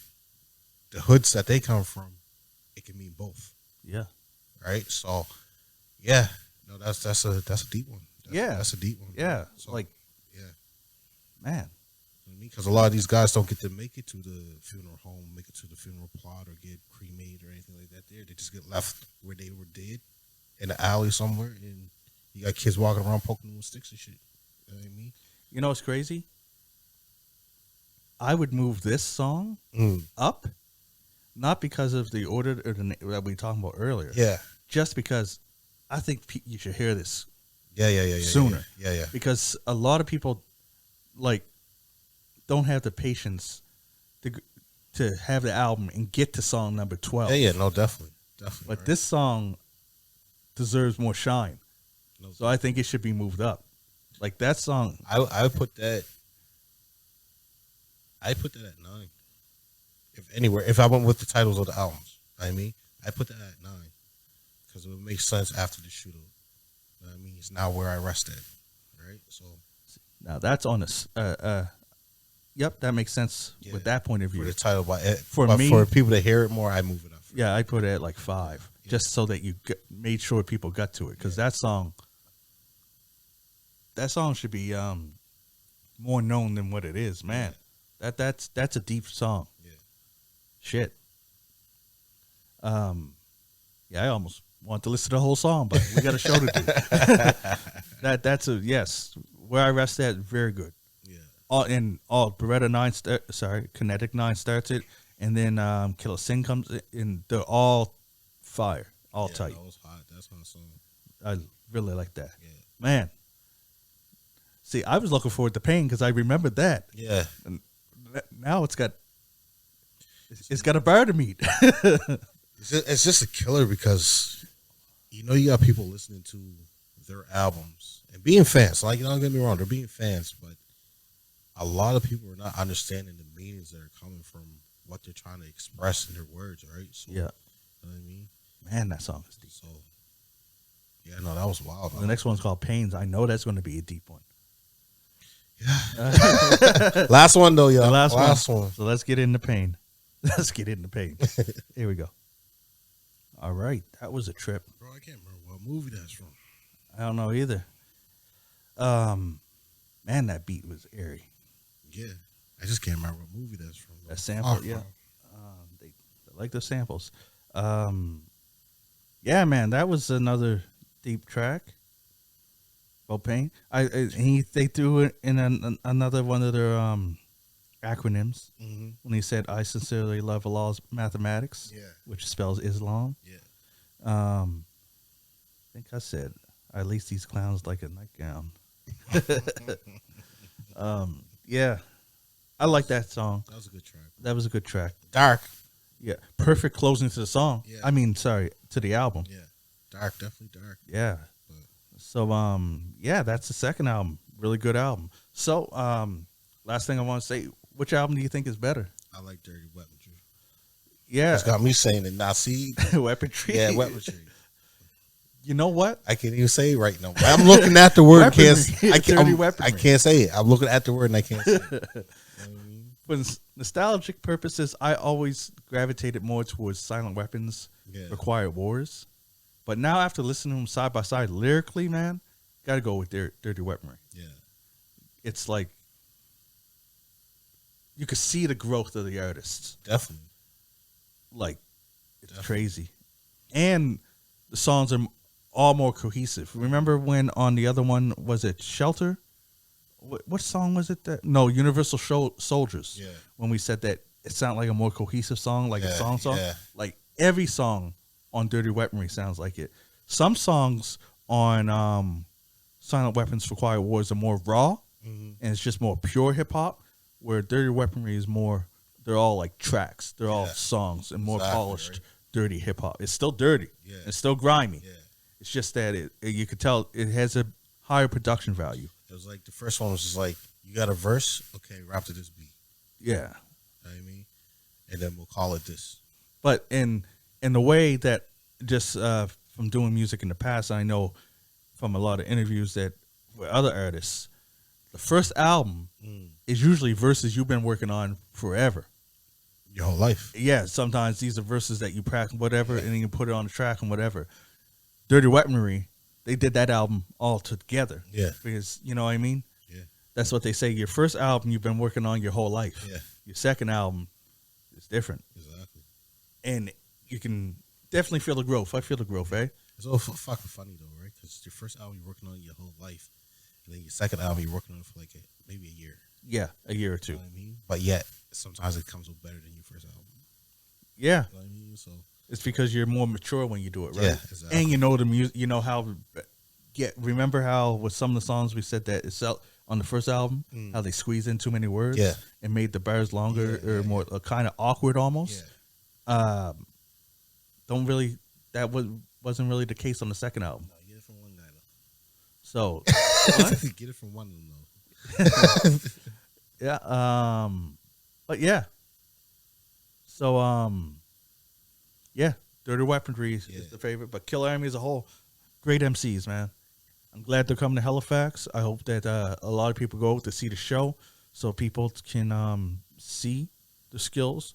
the hoods that they come from, it can mean both. Yeah. Right? So yeah. No, that's a deep one. That's a deep one. Yeah. So, like, yeah. Man. Because a lot of these guys don't get to make it to the funeral home, make it to the funeral plot, or get cremated or anything like that. They just get left where they were dead in the alley somewhere, and you got kids walking around poking them with sticks and shit. You know what I mean? You know what's crazy? I would move this song up, not because of the order that we were talking about earlier. Yeah. Just because I think you should hear this. Yeah. Sooner. Yeah. Because a lot of people, like, don't have the patience to have the album and get to song number 12. Yeah, no, definitely. But right. this song deserves more shine. No, So I think it should be moved up. Like that song. I put that at 9. If I went with the titles of the albums, I mean, I put that at 9 because it would make sense after the shootout. You know what I mean, it's now Where I Rest At, right? So Now that's on a. Yep, that makes sense with that point of view. For the title, but for people to hear it more, I move it up. Yeah, I put it at like 5, just so that you made sure people got to it, because that song should be more known than what it is, man. Yeah. That's a deep song. Yeah. Shit. Yeah, I almost want to listen to the whole song, but we got a show to do. That's a yes. Where I Rest At, very good. Beretta 9 Kinetic 9 starts it, and then Killer Singh comes in. They're all fire, all tight. That was hot. That's my song. I really like that. Yeah. Man. See, I was looking forward to Pain because I remembered that. Yeah. And now it's got a bar to meet. It's just a killer because you got people listening to their albums and being fans. Like, don't get me wrong, they're being fans, but a lot of people are not understanding the meanings that are coming from what they're trying to express in their words, right? So, yeah. You know what I mean? Man, that song is deep. So, yeah, no, that was wild. The next one's called Pains. I know that's going to be a deep one. Yeah. Last one, though, y'all. The last one. So let's get into Pain. Let's get into Pain. Here we go. All right. That was a trip. Bro, I can't remember what movie that's from. I don't know either. Man, that beat was airy. Yeah. I just can't remember what movie that's from. That sample, yeah. They like the samples. Yeah, man, that was another deep track. Pain. They threw it in another one of their acronyms when he said, "I sincerely love Allah's mathematics," which spells Islam. I think I said, "At least these clowns like a nightgown." Yeah, I like that song. That was a good track. That was a good track. Dark. Yeah, perfect closing to the song. Yeah. I mean, sorry, to the album. Yeah, dark, definitely dark. Yeah. So, yeah, that's the second album. Really good album. So, last thing I want to say, which album do you think is better? I like Dirty Weaponry. Yeah. It's got me saying it now. See? Weaponry. Yeah, Weaponry. You know what? I can't even say it right now. I'm looking at the word. Dirty Weaponry. I can't say it. I'm looking at the word and I can't say it. For nostalgic purposes, I always gravitated more towards Silent Weapons, Required Wars. But now after listening to them side by side lyrically, man, got to go with Dirty Weaponry. Yeah. It's like you could see the growth of the artists. Definitely. Like, it's crazy. And the songs are all more cohesive. Remember when on the other one, was it Shelter? What song was it? No, Universal Soldiers. Yeah. When we said that it sounded like a more cohesive song, like a song. Yeah. Like every song on Dirty Weaponry sounds like it. Some songs on Silent Weapons Required Wars are more raw, and it's just more pure hip hop, where Dirty Weaponry is more, they're all like tracks. They're all songs and more polished, dirty hip hop. It's still dirty. Yeah. It's still grimy. Yeah. It's just that you could tell it has a higher production value. It was like the first one was just like, you got a verse? Okay, rap to this beat. Yeah. You know what I mean? And then we'll call it this. But in the way that just from doing music in the past, I know from a lot of interviews that with other artists, the first album is usually verses you've been working on forever. Your whole life. Yeah, sometimes these are verses that you practice, whatever, and then you put it on the track and whatever. Dirty Weaponry, they did that album all together. Yeah. Because, you know what I mean? Yeah. That's what they say. Your first album you've been working on your whole life. Yeah. Your second album is different. Exactly. And you can definitely feel the growth. I feel the growth, eh? It's all fucking funny, though, right? Because your first album you're working on your whole life, and then your second album you're working on for like maybe a year. Yeah, a year or two. You know what I mean? But yet, sometimes it comes out better than your first album. Yeah. You know what I mean? So it's because you're more mature when you do it, right? Yeah, exactly. And you know the music. You know how. Remember how with some of the songs we said that it's out on the first album, how they squeezed in too many words, and made the bars longer or more kind of awkward almost. Yeah. Wasn't really the case on the second album. No, get it from one guy though. So get it from one of them though. Yeah. But yeah. So yeah, Dirty Weaponry is the favorite, but Killarmy as a whole, great MCs, man. I'm glad they're coming to Halifax. I hope that a lot of people go to see the show so people can see the skills,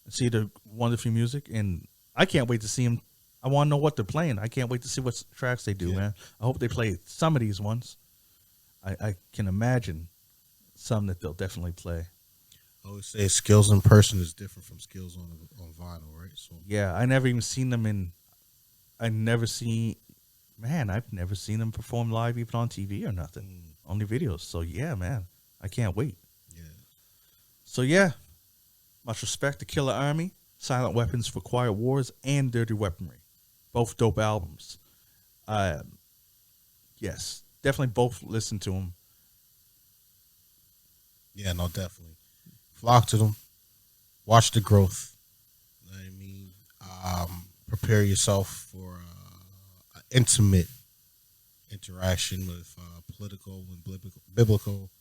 see the wonderful music, and I can't wait to see them. I want to know what they're playing. I can't wait to see what tracks they do, man. I hope they play some of these ones. I can imagine some that they'll definitely play. I always say skills in person is different from skills on vinyl, right? So yeah, I never even seen them I've never seen them perform live even on TV or nothing. Only videos. So yeah, man, I can't wait. Yeah. So yeah, much respect to Killarmy, Silent Weapons Required Wars, and Dirty Weaponry. Both dope albums. Yes, definitely both listen to them. Yeah, no, definitely. Flock to them. Watch the growth. You know what I mean? Prepare yourself for an intimate interaction with political and biblical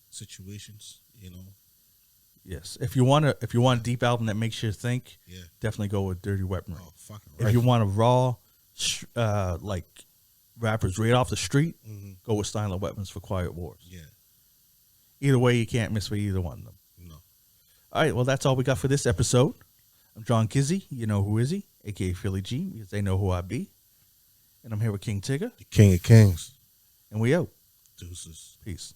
situations, you know. Yes. If you want a deep album that makes you think, definitely go with Dirty Weaponry. Oh, fucking right. If you want a raw like rappers right off the street, go with Silent Weapons Required Wars. Yeah. Either way, you can't miss with either one of them. No. All right, well, that's all we got for this episode. I'm John Kizzy. You know who is he? A.K.A. Philly G, because they know who I be. And I'm here with King Tigger. The King of Kings. And we out. Deuces. Peace.